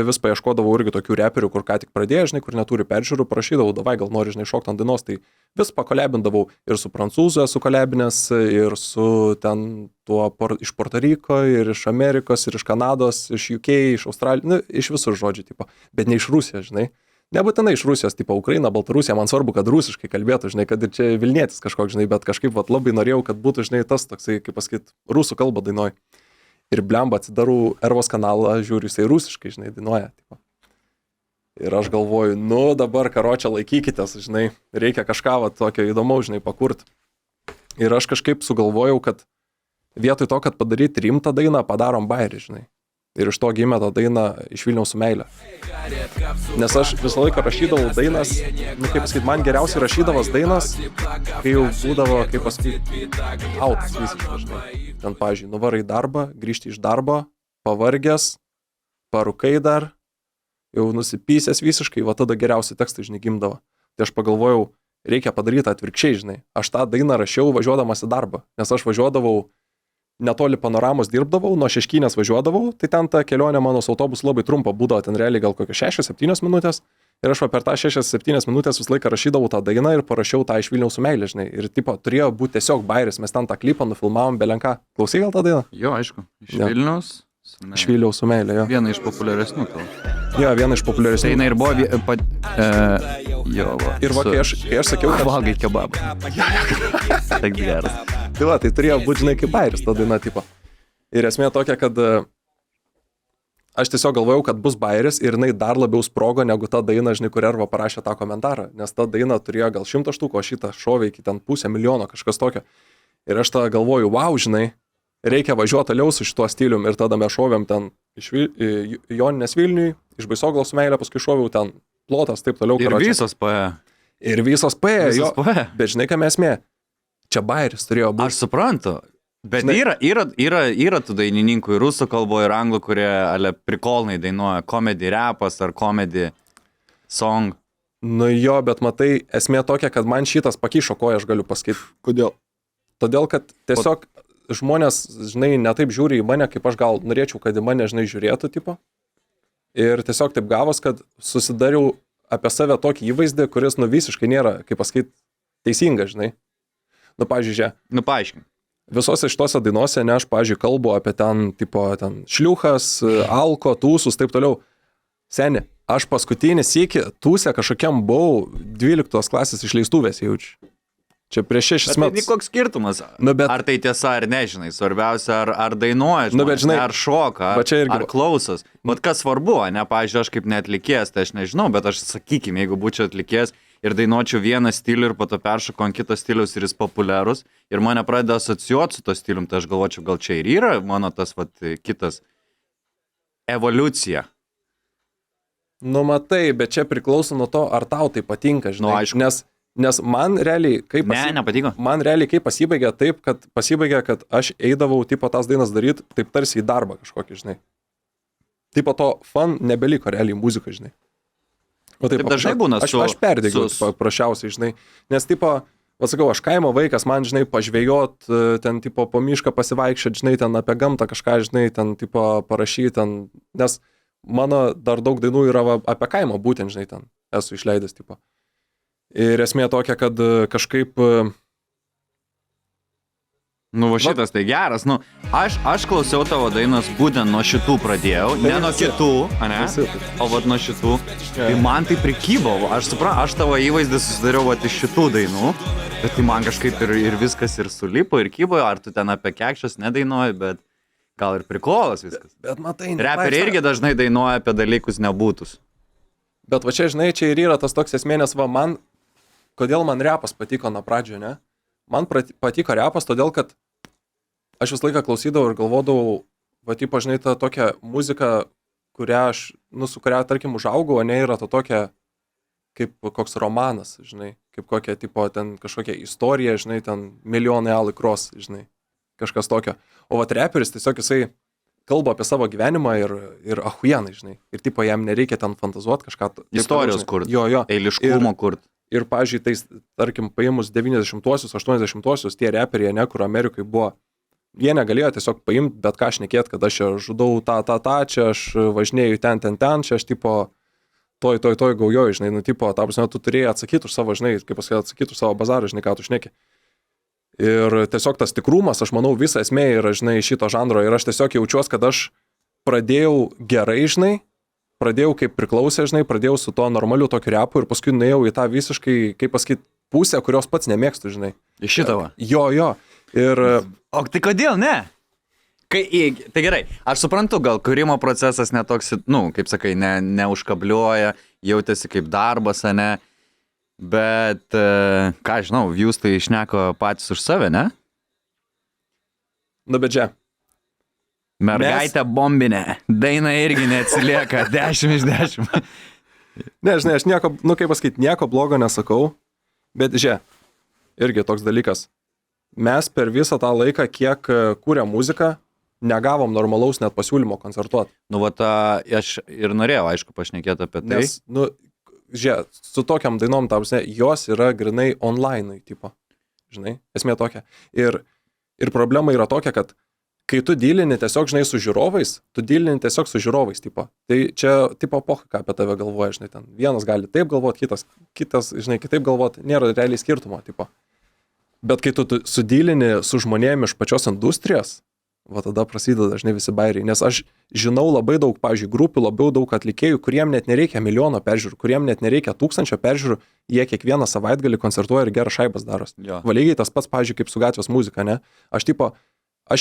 vis paieškodavau irgi tokių reperių, kur ką tik pradėjo, žinai, kur neturi peržiūrų, parašydavau, davai, gal nori, žinai, šokti ant dainos, tai vis pakolebindavau ir su prancūzu esu kolebinės, ir su ten tuo iš Puerto Riko, ir iš Amerikos, ir iš Kanados, iš UK, iš Australijos, nu, iš visur žodžių, tipo, bet ne iš Rusijos, žinai. Nebūtinai iš Rusijos, tipo Ukraina, Baltarusija, man svarbu, kad rusiškai kalbėtų, žinai, kad ir čia Vilnietis kažkoks, žinai, bet kažkaip vat, labai norėjau, kad būtų, žinai, tas toksai, kaip pasakyt, rusų kalba dainoj. Ir blemba atsidarau Ervos kanalą, žiūriu, jisai rusiškai, žinai, dainuoja. Tipo. Ir aš galvoju, nu dabar, karočią, laikykitės, žinai, reikia kažką vat, tokio įdomaus, žinai, pakurti. Ir aš kažkaip sugalvojau, kad vietoj to, kad padaryti rimtą dainą, padarom bairį, žinai. Ir iš to gimė ta daina Iš Vilniaus su meile. Nes aš visą laiką rašydavau dainas, nu kaip pasakyti, man geriausiai rašydavas dainas, kai jau būdavo, kaip pasakyti, autas visiškai, žinai. Ten, pavyzdžiui, nuvarai darbą, grįžti iš darbo, pavargęs, parūkai dar, jau nusipysęs visiškai, va tada geriausi tekstai, žinai, gimdavo. Tai aš pagalvojau, reikia padaryti atvirkščiai, žinai. Aš tą dainą rašiau važiuodamas į darbą, nes aš važiuodavau netoli panoramos dirbdavau, nuo Šeškinės važiuodavau, tai ten ta kelionė mano su autobusu labai trumpa būdavo, ten realiai gal kokios 6-7 minutės. Ir aš per tą 6-7 minutės visą laiką rašydavau tą dainą ir parašiau tą Iš Vilniaus su meile, žinai. Ir tipo, turėjo būti tiesiog bairis, mes ten tą klipą nufilmavom belenką. Klausai gal tą dainą? Jo, aišku. Iš Jo. Vilniaus. Iš Vilniaus su meile, jo. Viena iš populiaresnių tavo. Jo, viena iš populiaresnių. Tai jinai ir buvo... Jo, va. Ir va, kai aš sakiau, kad... Valgai kebabą. Taip geras. Tai va, tai turėjo būti, žinai, kaip bairis ta daina, tipo. Ir esmė tokia, kad aš tiesiog galvojau, kad bus bairis ir jinai dar labiau sprogo negu ta daina, žinai, kur Erva parašė tą komentarą. Nes ta daina turėjo gal 100 štukų, o šitą šovė iki ten 500 000, kažkas tokio. Ir aš tą galvoju, wow, žinai, reikia važiuoti toliau su šituo stilium. Ir tada mes šovėm ten iš Joninės Vilniui, iš Baisoglos su meile, paskui šoviau ten Plotas, taip toliau. Ir karočią. visos paėjo. Ir visos paėjo, jo. Visos paėjo. Bet žinai, ką esmė? Čia bairis turėjo būti. Aš suprantu. Bet Žinai- yra tų dainininkų ir rusų kalboje, ir anglų, kurie ale prikolnai dainuoja komedy repas ar komedy song. Nu jo, bet matai, esmė tokia, kad man šitas pakišo koją, aš galiu pasakyti. Kodėl? Todėl, kad tiesiog žmonės, žinai, netaip žiūri į mane, kaip aš gal norėčiau, kad į mane, žinai, žiūrėtų, tipo. Ir tiesiog taip gavos, kad susidariau apie save tokį įvaizdį, kuris, nu, visiškai nėra, kaip pasakyti, teisinga, žinai. Nu, pavyzdžiui, žiūrėk. Nu, paaiškink. Visose šitose dainuose, ne, aš, pavyzdžiui, kalbu apie ten, tipo, ten šliuchas, alko, tūsus, taip toliau. Seni, aš paskutinį sykį tūsę kažkokiam buvau 12 klasės išleistuvės jaučiu. Čia prieš 6 Bet metus. tai koks skirtumas? Nu, bet- Ar tai tiesa, ar nežinai. Svarbiausia, ar dainuoja, Nu, bet žinai, ar šoka, va čia irgi- ar klausos. Bet kas svarbu, ne, pavyzdžiui, aš kaip neatlikėjas, tai aš nežinau, bet aš, sakykime, jeigu būčiau atlikėjas ir dainuočiau vieną stilių ir po to peršoku ant kito stiliaus ir jis populiarus ir mane pradeda asocijuoti su to stilium, tai aš galvočiau, gal čia ir yra mano tas vat, kitas evoliucija. Nu, matai, bet čia priklauso nuo to, ar tau tai patinka, žinai. Nu, aišku. Nes man realiai, kaip Nepatiko. man realiai kaip pasibaigė taip, kad aš eidavau tipo tas dainas daryti, taip tarsi į darbą kažkokį, žinai. Tipo to fan nebeliko realiai muzika, žinai. O Taip dažnai būna su- Aš perdegiau su- paprasčiausiai, žinai. Nes tipo, pasakau, aš kaimo vaikas, man, žinai, pažvejot, ten tipo po mišką pasivaikščiot, žinai, ten apie gamtą kažką, žinai, ten tipo parašyti, ten, nes mano dar daug dainų yra va, apie kaimą, būtent, žinai, ten esu išleidęs, tipo. Ir esmė tokia, kad kažkaip... Nu, va šitas tai geras. Nu, aš klausiau tavo dainos būtent nuo šitų pradėjau, ne nuo visi. kitų, ane? Visi. O vat nuo šitų. Tai man tai prikybo. Aš tavo įvaizdį susidariau vat iš šitų dainų, bet tai man kažkaip ir viskas ir sulipo, ir kybo, ar tu ten apie kekščius nedainuoji, bet gal ir prikolas viskas. Bet matai, Reperiai irgi dažnai dainuoja apie dalykus nebūtus. Bet va čia, žinai, čia ir yra tas toks esmėnės, va man, kodėl man repas patiko nuo pradžio, ne? Man patiko repas, todėl kad aš visą laiką klausydavau ir galvodavau, va, tipo, žinai, ta tokia muzika, kurią aš, nu, su kuria, tarkim, užaugau, o ne yra ta tokia, kaip koks romanas, žinai, kaip kokia, tipo, ten kažkokia istorija, žinai, ten milijonai alai kros, žinai, kažkas tokio. O va, reperis tiesiog jisai kalba apie savo gyvenimą ir ahujenai, žinai, ir, tipo, jam nereikia ten fantazuoti kažką. Istorijos kurt. Jo. Eiliškumo kurt. Ir, pavyzdžiui, tais, tarkim, paėmus 90-uosius, 80-uosius, tie reperiai, ne, kur Amerikai buvo, jie negalėjo tiesiog paimti bet ką šnekėti, kad aš čia žudau tą, čia aš važinėju ten, čia aš, tipo, toj gaujoju, žinai, nu, tipo, ta prasme, tu turėjai atsakyti už savo, žinai, kaip pasakyti, atsakyti už savo bazarą, žinai, ką tu šneki. Ir tiesiog tas tikrumas, aš manau, visa esmė yra, žinai, šito žanro ir aš tiesiog jaučiuosi, kad aš pradėjau gerai, žinai, pradėjau kaip priklausė, žinai, pradėjau su tuo normaliu tokiu repu ir paskui nuėjau į tą visiškai, kaip pasakyti, pusę, kurios pats nemėgstu, žinai. Iš šito va. Jo. Ir... O tai kodėl ne? Tai gerai, aš suprantu, gal kūrimo procesas netoks, kaip sakai, neužkabliuoja, jautėsi kaip darbas, ne? Bet, ką žinau, jūs tai išneko patys už save, ne? Nu, bet čia. Mergaitė bombinė, daina irgi neatsilieka, 10 iš 10. Ne, žinai, aš nieko, kaip pasakyti, nieko blogo nesakau, bet irgi toks dalykas. Mes per visą tą laiką, kiek kūrė muziką, negavom normalaus net pasiūlymo koncertuoti. Aš ir norėjau, aišku, pašnekėti apie tai. Nes, su tokiam dainom, jos yra grinai online, tipo, žinai, esmė tokia. Ir problema yra tokia, kad kai tu dylini tiesiog, žinai, su žiūrovais, tipo. Tai čia, tipo, pocha, ką apie tave galvoja, žinai, ten vienas gali taip galvoti, kitas, žinai, kitaip galvoti, nėra realiai skirtumo, tipo. Bet kai tu sudylini su žmonėmis iš pačios industrijos, va tada prasideda, žinai, visi bairiai. Nes aš žinau labai daug, pavyzdžiui, grupių, labai daug atlikėjų, kuriem net nereikia 1 milijono peržiūrų, kuriem net nereikia 1000 peržiūrų, jie kiekvieną savaitgalį koncertuoja ir gerą šaibas daros. Valygiai tas pats, pavyzdžiui, kaip su gatvės muzika, ne? Aš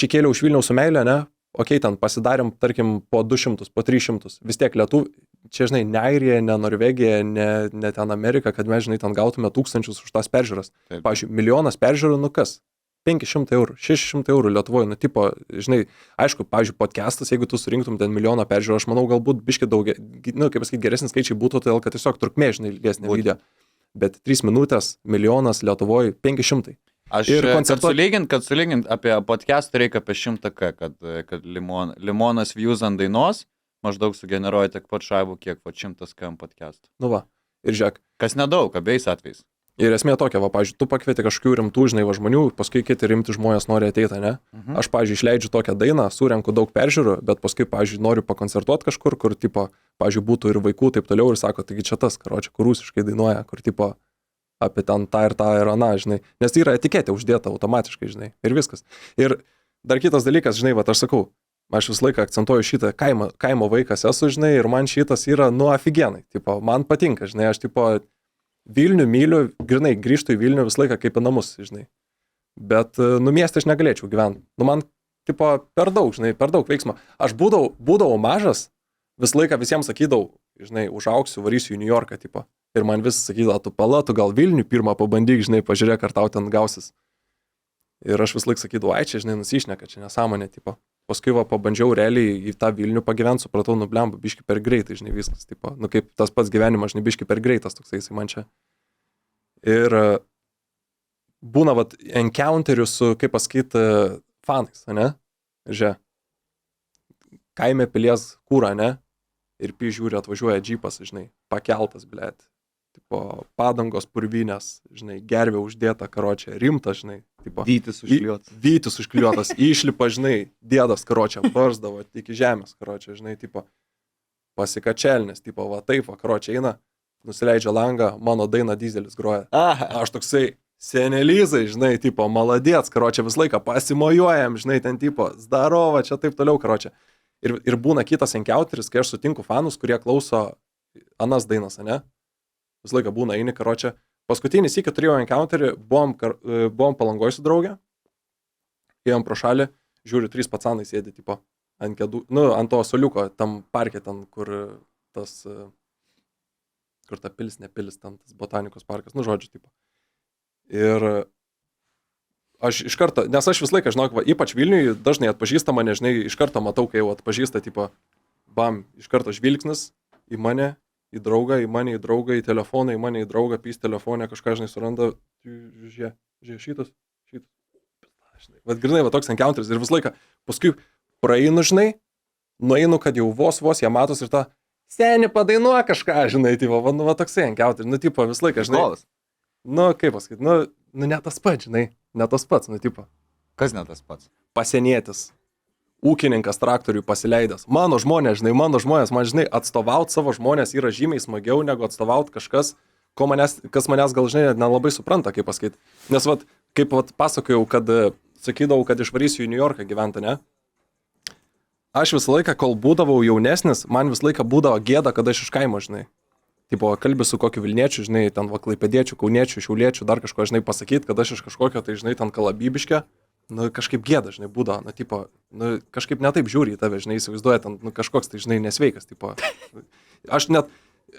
įkėliau iš Vilniaus su meilė, ne? Ten pasidarėm, tarkim, po 200, po 300. Vis tiek lietuvių, čia, žinai, ne Airija, ne Norvegija, ne ten Amerika, kad mes, žinai, ten gautume 1000 už tas peržiūras. Taip. Pavyzdžiui, 1 milijonas peržiūrų, kas? 500 eurų, 600 eurų Lietuvoje, tipo, žinai, aišku, pavyzdžiui, podcastas, jeigu tu surinktum ten 1 milijoną peržiūrų, aš manau, galbūt biški daugiau, kaip pasakyti, geresnis skaičiai būtų, todėl kad tiesiog trukmė, žinai, ilgesnė video. Bet 3 minutės, 1 milijonas Lietuvoje 500. Kad sulygint apie podcastą reikia apie 100K, kad Limonas views ant dainos maždaug sugeneruoja tiek pat šaibų, kiek 100K podcastų. Nu va, ir žiūrėk. Kas nedaug, abiejais atvejais. Ir esmė tokia, va, pavyzdžiui, tu pakvieti kažkokių rimtų, žinai, žmonių, paskui kiti rimti žmonės nori ateiti, ne? Aš, pavyzdžiui, išleidžiu tokią dainą, surenku daug peržiūrų, bet paskui, pavyzdžiui, noriu pakoncertuoti kažkur, kur, tipo, pavyzdžiui, būtų ir vaikų taip toliau ir sako, taigi čia tas, karočią, kur rusiškai dainuoja, kur, tipo, apie ten tą ir aną, žinai. Nes tai yra etiketė uždėta automatiškai, žinai, ir viskas. Ir dar kitas dalykas, žinai, va, aš sakau, aš visą laiką akcentuoju šitą kaimo vaikas esu, žinai, ir man šitas yra, afigenai, tipo, man patinka, žinai, aš, tipo, Vilnių myliu, grinai, grįžtu į Vilnių visą laiką kaip į namus, žinai. Bet, mieste aš negalėčiau gyventi. Man, tipo, per daug, žinai, per daug veiksmo. Aš būdavau mažas, visą laiką visiems sakydavau, žinai, užaugsiu, varysiu į New Yorką, tipo. Ir man vis sakydavo, tu palatu, gal Vilnių pirmą pabandyk, žinai, pažiūrėk, ar tau ten gausis. Ir aš visą laiką sakydavau, ai, čia, žinai, nusišneka, čia nesąmonė, tipo. Paskui va, pabandžiau realiai į tą Vilnių pagyventi, supratau, blemba, biški per greitai, žinai, viskas, tipo, kaip tas pats gyvenimas, žinai, biški per greitas toksai, jisai man čia. Ir būna, va, encounterių su, kaip pasakyti, fanais, ne? Žiūrė, kaime pilies kūrą, ne? Ir žiūri, atvažiuoja džypas, žinai, pakeltas, blėt. Tipo, padangos purvinės, žinai, gervė uždėta, karočią, rimtas, žinai, tipo. Vytis užkliuotas, išlipa, žinai, dėdas, karočią, barsdavo iki žemės, karočią, žinai, tipo, pasikačelnis, tipo, va taip, va, karočią eina, nusileidžia langą, mano daina Dyzelis groja. Aš toksai senelizai, žinai, tipo, maladėts, karočią, visą laiką pasimojuojam, žinai, ten, tipo, zdarova, čia taip toliau, karočią. Ir būna kitas encounteris, kai aš sutinku fanus, kurie klauso anas dainas, ne? Visą laiką būna eini, karočią. Paskutinį sykį turėjau encounterį, buvom Palangoj su draugė, ėjom pro šalį, žiūriu, 3 pacanai sėdi, tipo, ant kėdų, ant to soliuko, tam parke, ten, kur ta pilis, nepilis, ten tas botanikos parkas, žodžiu, tipo. Ir aš iš karto, nes aš visą laiką, žinok, ypač Vilniui, dažnai atpažįsta mane, žinai, iš karto matau, kai jau atpažįsta, tipo, bam, iš karto žvilgsnis į mane, į draugą, į mane, į draugą, į telefoną, į mane, į draugą, pys telefonę, kažką, žinai, suranda, žiūrė, šitas. Vat grinai, va toks encounteris ir visą laiką, paskui praeinu, žinai, nueinu, kad jau vos jie matos ir ta, seni padainuoja kažką, žinai, tipo, va toksai encounteris, tipo, visą laiką, žinai. Kaip pasakyti, ne tas pats, žinai, ne tas pats, tipo. Kas ne tas pats? Pasienietis. Ūkininkas traktoriui pasileidęs. Mano žmonės, man, žinai, atstovauti savo žmonės yra žymiai smagiau, negu atstovauti kažkas, kas manęs gal, žinai, nelabai supranta, kaip pasakyti. Nes, vat, kaip vat, pasakojau, kad sakydavau, kad išvarysiu į New Yorką gyventi, ne? aš visą laiką, kol būdavau jaunesnis, man visą laiką būdavo gėda, kad aš iš kaimo, žinai. Tipo, kalbė su kokiu Vilniečiu, žinai, ten Klaipėdiečiu, Kauniečiu, Šiauliečiu, dar kažko, žinai, pasakyti, kad aš iš kažkokio, tai, žinai, ten Kalabybiškio, nu, kažkaip gėda, žinai, būdavo, nu, tipo, nu, kažkaip netaip žiūri į tave, žinai, įsivaizduoja, ten, nu, kažkoks, tai, žinai, nesveikas, tipo. Aš net,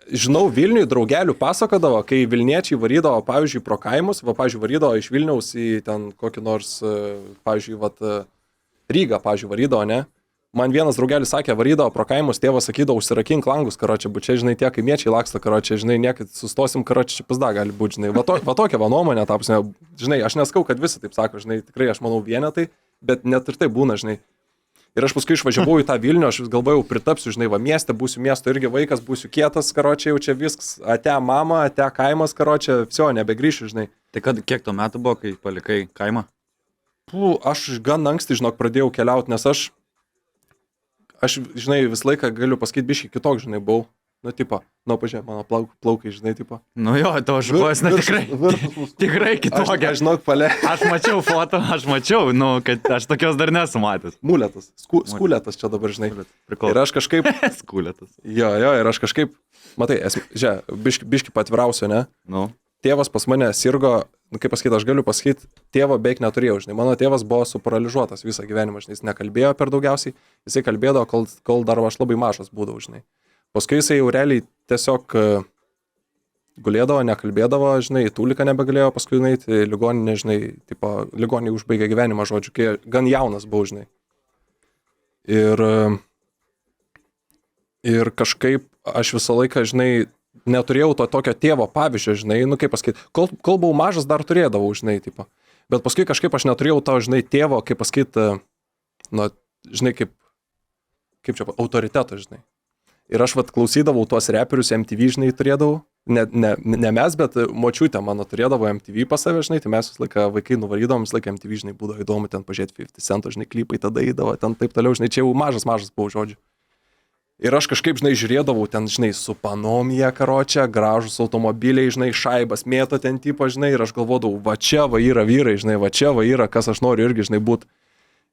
žinau, Vilniui draugelių pasakodavo, kai Vilniečiai varydavo, pavyzdžiui, pro kaimus, pavyzdžiui, varydavo iš Vilniaus į ten kokį nors, pavyzdžiui, Rygą, pavyzdžiui, varydavo, ne? Man vienas draugelis sakė, varydavo pro kaimus, tėvas sakydavo, užsirakink langus, karočią, bet čia, žinai, tie kaimiečiai laksto, karočią, žinai, niekad sustosim, karočią, čia pizda gali būti, žinai. Va tokia va nuomonė, tapsime, žinai, aš neskau, kad visi taip sako, žinai, tikrai aš manau vienetai, bet net ir tai būna, žinai. Ir aš paskui išvažiavau į tą Vilnių, aš vis galvojau, pritapsiu, žinai, va mieste, būsiu miesto irgi vaikas, būsiu kietas, karočią, jau čia viskas, ate mama, ate kaimas, karočią, viso, nebegrįšiu, žinai. Tai kiek to metų buvo, kai palikai kaimą? Aš gan anksti, žinok, pradėjau keliauti, nes aš, žinai, visą laiką galiu pasakyti biškį kitoks, žinai, buvau. Nu, tipo, pažiūrėk, mano plaukai, žinai, tipo. Nu jo, tavo žuos, na tikrai. Tikrai kitokia. Aš žinok, Aš mačiau foto, nu, kad aš tokios dar nesu matęs. Muletas. Skuletas čia dabar, žinai. Prikol. Ir aš kažkaip... Skuletas. Jo, ir aš kažkaip... Matai, žiūrėk, biškį patvirausiu, ne? Nu. Tėvas pas mane sirgo, nu, kaip pasakyti, aš galiu pasakyti, tėvo beveik neturėjau, žinai. Mano tėvas buvo suparalyžuotas visą gyvenimą, žinai, jis nekalbėjo per daugiausiai, jisai kalbėdavo, kol dar aš labai mažas būdavau, žinai. Paskui jisai jau realiai tiesiog gulėdavo, nekalbėdavo, žinai, tūliką nebegalėjo, paskui nueiti ligoninę, žinai, tipo, ligoninė užbaigė gyvenimą, žodžiu, kai gan jaunas buvau, žinai. Ir kažkaip aš visą laiką, žinai, neturėjau to tokio tėvo pavyzdžio, žinai, nu kaip pasakyti, kol buvau mažas dar turėdavau, žinai, tipo. Bet paskui kažkaip aš neturėjau to, žinai, tėvo, kaip pasakyti, nu, žinai, kaip čia, autoriteto, žinai. Ir aš klausydavau tuos reperius MTV, žinai, turėdavau, ne mes, bet močiutė mano turėdavo MTV pas save, žinai, tai mes visą laiką vaikai nuvarydavom, visą laiką MTV, žinai, būdavo įdomu ten pažiūrėti 50 Cento, žinai, klipai tada įdavo, ten taip toliau, žinai, čia jau mažas buvau, žodžiu. Ir aš kažkaip, žinai, žiūrėdavau ten, žinai, su panomija, karočią, gražus automobiliai, žinai, šaibas mėto ten tipo, žinai, ir aš galvodavau, va čia va yra vyrai, žinai, va čia va yra, kas aš noriu irgi, žinai, būt.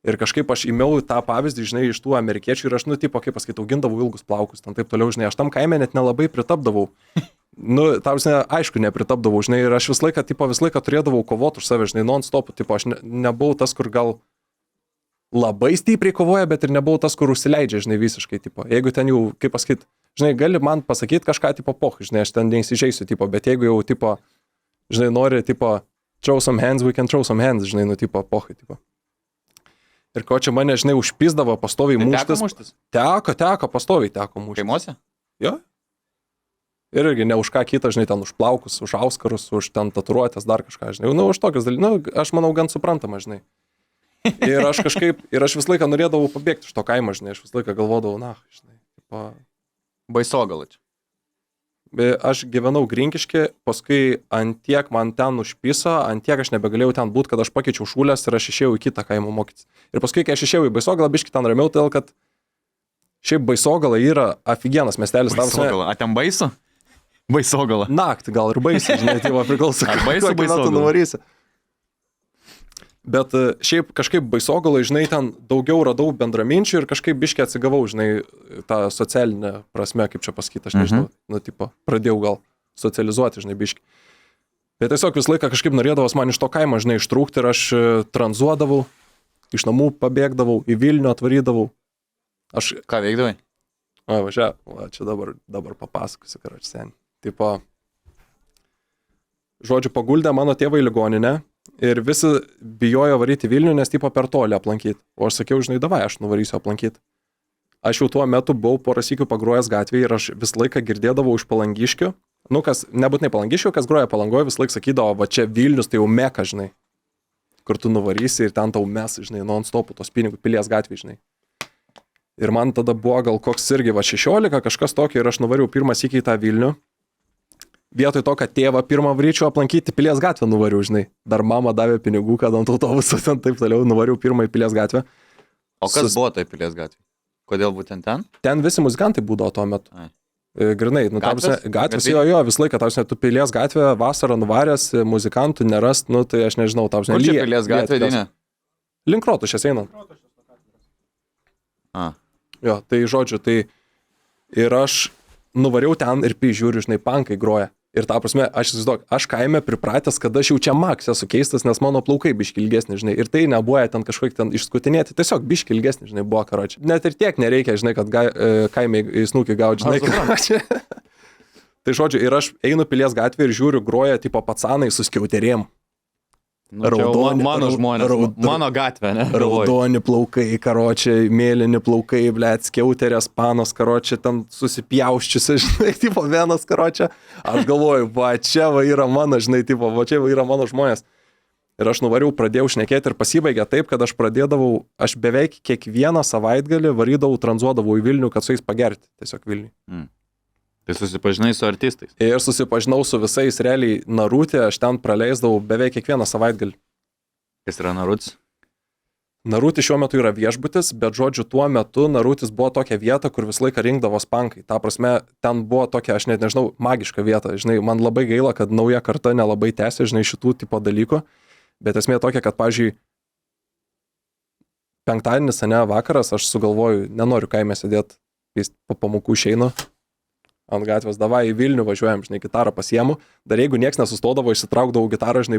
Ir kažkaip aš įmiau tą pavyzdį, žinai, iš tų amerikiečių ir aš, nu, tipo, kaip pasakyti, augindavau ilgus plaukus, ten taip toliau, žinai, aš tam kaime net nelabai pritapdavau. Nu, tarsi, aišku, nepritapdavau, žinai, ir aš visą laiką turėdavau kovoti už save, žinai, non-stop, tipo, aš nebuvau tas, kur gal labai stipriai kovoja, bet ir nebuvau tas, kur užsileidžia, žinai, visiškai, tipo. Jeigu ten jau, kaip pasakyti, žinai, gali man pasakyti kažką, tipo, žinai, aš ten neįsižeisiu, tipo, bet jeigu jau, tipo, žinai, nori, tipo, throw some hands, we can throw some hands, žinai, nu, tipo, tipo. Ir ko čia mane, žinai, užpizdavo pastoviai muštis. Teko, pastoviai teko muštis. Kaimuose? Jo. Ir irgi ne už ką kitą, žinai, ten už plaukus, už auskarus, už ten tatuiruotės, dar kažką, žinai. Nu, už tokius dalykus, nu, aš manau, gan suprantama, žinai. Ir aš visą laiką norėdavau pabėgti iš to kaimo, žinai, aš visą laiką galvodavau, na, žinai, tipo... Baisogalą čia. Aš gyvenau Grinkiški, paskui antiek man ten užpiso, antiek aš nebegalėjau ten būti, kad aš pakeičiau šūlės ir aš išėjau į kitą kaimo mokytis. Ir paskui, kai aš išėjau į Baisogalą, biškį ten ramiau, todėl kad šiaip Baisogala yra aфиgenas miestelis. Baisogala, a ten baisu? Baisogala. Naktį gal ir baisu, žinai, tai va priklauso, kokį metu nuvarysi. Bet šiaip kažkaip Baisogalai, žinai, ten daugiau radau bendraminčių ir kažkaip biškį atsigavau, žinai, tą socialinę prasme, kaip čia pasakyti, aš nežinau, nu, tipo, pradėjau gal socializuoti, žinai, biškį. Bet tiesiog visą laiką kažkaip norėdavos man iš to kaimo, žinai, ištrūkti ir aš tranzuodavau, iš namų pabėgdavau, į Vilnių atvarydavau. Aš... Ką veikdavai? Čia dabar papasakosiu, karoči, seniai. Tipo, žodžiu, paguldė mano tėvą į ligoninę. Ir visi bijojo varyti Vilnių, nes tipo per toli aplankyti. O aš sakiau, žinai, davai, aš nuvarysiu aplankyti. Aš jau tuo metu buvau porą sykių pagrojęs gatvėje ir aš visą laiką girdėdavau iš Palangiškių. Nu, kas, nebūtinai Palangiškių, kas groja Palangoje, visą laiką sakydavo, va čia Vilnius, tai jau Meka, žinai. Kur tu nuvarysi ir ten tau mes, žinai, non-stopų tos pinigus Pilies gatvėje, žinai. Ir man tada buvo gal koks irgi, va 16, kažkas tokio ir aš nuvariau pirmą sykį į tą Vilnių. Vietoj to, kad tėvą pirmą varyčiau aplankyti Pilies gatvę nuvariau, žinai. Dar mama davė pinigų, kad ant autobuso ten taip toliau nuvariau pirmą į Pilies gatvę. O kas buvo tai Pilies gatvė? Kodėl būtent ten? Ten visi muzikantai būdavo tuo metu. Grinai, nu, gatvės jo, visą laiką, tausia, tu Pilies gatvę vasarą nuvaręs, muzikantų nerast, nu, tai aš nežinau, tausia. Kur čia Pilies gatvė, Dine? Link Rotušės einant. Jo, tai žodžiu, tai ir aš nuvariau ten ir žiūriu, žinai, pankai groja. Ir ta prasme, aš įsivaizduoju, aš kaime pripratęs, kad aš jau čia maks esu keistas, nes mano plaukai biški ilgesni, žinai. Ir tai nebuvo ten kažkaip ten išskutinėti, tiesiog biški ilgesni, žinai, buvo karočią. Net ir tiek nereikia, žinai, kad kaime į snukį gauti, žinai, karočią. Tai žodžiu, ir aš einu Pilies gatvę ir žiūriu, groja tipo patsanai su skiauterėm. Nu, mano žmonės, mano gatvė, ne? Raudoni plaukai, karočiai, mėlyni plaukai, blėt, skiauterės, panos, karočiai, ten susipjauščiusi, žinai, tipo vienas, karočiai. Aš galvoju, va čia va yra mano, žinai, tipo, va čia va yra mano žmonės. Ir aš nuvariau, pradėjau šnekėti ir pasibaigė taip, kad aš aš beveik kiekvieną savaitgalį varydavau, tranzuodavau į Vilnių, kad su jais pagerti, tiesiog Vilniui. Tai susipažinai su artistais. Ir susipažinau su visais realiai Narutė, aš ten praleisdavau beveik kiekvieną savaitgalį. Kas yra Narutis? Narutė šiuo metu yra viešbutis, bet žodžiu, tuo metu Narutis buvo tokia vieta, kur visą laiką rinkdavos pankai. Ta prasme, ten buvo tokia, aš net nežinau, magiška vieta. Žinai, man labai gaila, kad nauja karta nelabai tęsia, žinai, šitų tipo dalykų. Bet esmė tokia, kad, pavyzdžiui, penktadienis, ne, vakaras, aš sugalvoju, nenoriu kaime sėdėti, kai po pamokų išeinu ant gatvės, davai į Vilnių, važiuojam, žinai, gitarą pasiemu, dar jeigu nieks nesustodavo, išsitraukdavau gitarą, žinai,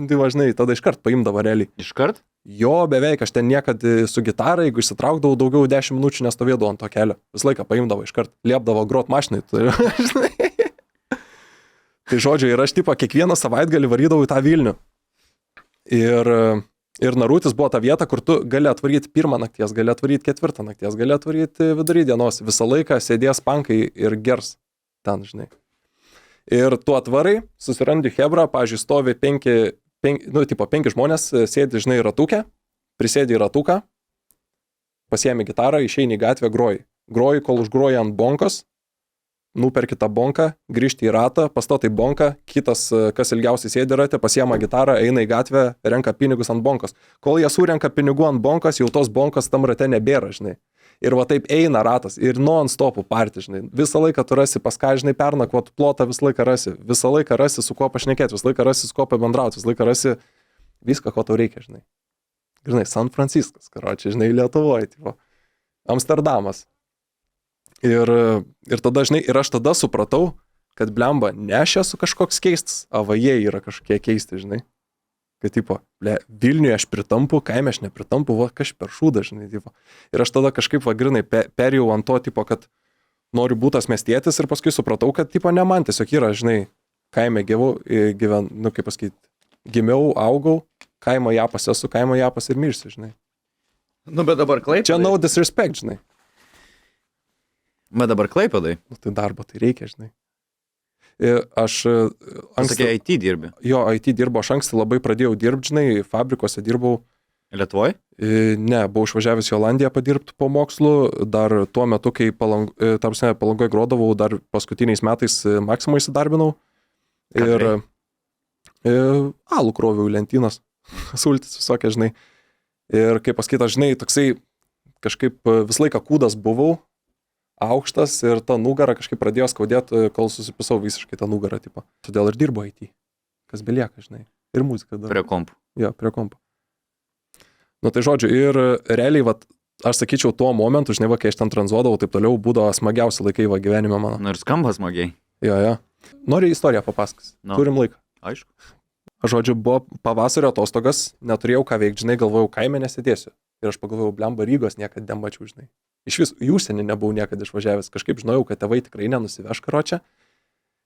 žinai, tada iškart paimdavo realiai. Iškart? Jo, beveik, aš ten niekad su gitara, jeigu išsitraukdavau, daugiau 10 minučių nestovėdavau ant to kelio. Visą laiką paimdavo iškart, liepdavo grot mašinai. Tai žodžiu, ir aš tipo kiekvieną savaitgalį varydavau į tą Vilnių. Ir Narutis buvo ta vieta, kur tu gali atvaryti pirmą nakties, gali atvaryti ketvirtą nakties, gali atvaryti vidury dienos. Visą laiką sėdės pankai ir gers ten, žinai. Ir tu atvarai, susirandi hebrą, pavyzdžiui, stovi 5 žmonės, sėdi, žinai, ratukę, prisėdi į ratuką, pasiemi gitarą, išeini į gatvę, groji. Groji, kol užgroji ant bonkos, nuperki tą bonką, grįžti į ratą, pastatai bonką, kitas, kas ilgiausiai sėdi rate, pasiema gitarą, eina į gatvę, renka pinigus ant bonkos. Kol jie surenka pinigų ant bonkos, jau tos bonkos tam rate nebėra, žinai. Ir va taip eina ratas ir non-stopų partį, žinai. Visą laiką tu rasi pas ką, žinai, pernakvot plotą, visą laiką rasi su kuo pašnekėti, visą laiką rasi su kuo pabendrauti, visą laiką rasi viską, ko tau reikia, žinai. Žinai, San Franciskas, karočiai, žinai, Lietuvoje, tipo. Amsterdamas. Ir tada, žinai, ir aš tada supratau, kad blemba, ne aš esu kažkoks keistas, o jie yra kažkokie keisti, žinai. Kad, tipo, Vilniuje aš pritampu, kaime aš nepritampu, va, kaž per šūdą, žinai, tipo. Ir aš tada kažkaip, va, grinai, perėjau ant to, tipo, kad noriu būtas miestietis ir paskui supratau, kad, tipo, ne man tiesiog yra, žinai, kaime gyvenu, kaip pasakyti, gimiau, augau, kaimo japas esu, kaimo japas ir mirsiu, žinai. Nu, bet dabar Klaipėdai. Čia no disrespect, žinai. Bet dabar Klaipėdai. Nu, tai darbo, tai reikia, žinai. Aš Sakė, IT dirbi. Jo, IT dirbo, aš anksti labai pradėjau dirbti, žinai, fabrikuose dirbau. Lietuvoje? Ne, buvau išvažiavęs į Olandiją padirbti po mokslų, dar tuo metu, kai Palangoje grodavau, dar paskutiniais metais Maksimą įsidarbinau. Ir alų kroviau lentynas, sultis visokia, žinai. Ir kaip pasakyta, žinai, toksai kažkaip visą laiką kūdas buvau, aukštas ir ta nugara kažkaip pradėjo skaudėti, kol susipisau visiškai tą nugarą, tipo. Todėl ir dirbo IT. Kas belieka, žinai. Ir muzika dar. Prie kompų. Jo, prie kompų. Nu tai žodžiu, ir realiai, vat, aš sakyčiau, tuo momentu, žinai, va, kai aš ten tranzuodavau, taip toliau, būdavo smagiausi laikai va gyvenime mano. Nu ir skamba smagiai. Jo. Nori istoriją papasakos? No. Turim laiką. Aišku. Žodžiu, buvo pavasario atostogas, neturėjau ką veikti, žinai, galvojau, kaime nesėdėsiu. Ir aš pagalvojau, blemba, Rygos niekada nemačiau, žinai. Iš vis, į užsienį nebuvau niekada išvažiavęs. Kažkaip žinojau, kad tėvai tikrai nenusiveš karočią.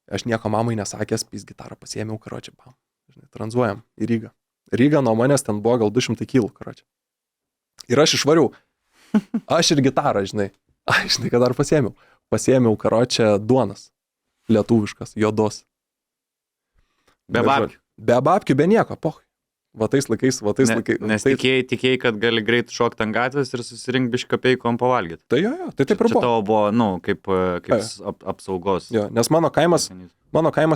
Aš nieko mamai nesakęs, pys gitarą pasiėmiau karočią, bam. Žinai, tranzuojam į Rygą. Ryga nuo manęs ten buvo gal 200 kg karočią. Ir aš išvariau. Aš ir gitarą, žinai. Žinai, kad dar pasiėmiau. Pasiėmiau karočią duonas. Lietuviškas, juodos. Be babkių. Be babkių, be nieko, poch. Va tais laikais. Nes tikėjai, kad gali greit šokti ant gatvės ir susirinkti biškapiai kom pavalgyti. Tai jo, tai taip ir buvo. Čia tavo buvo, nu, kaip apsaugos. Jo, nes mano kaimas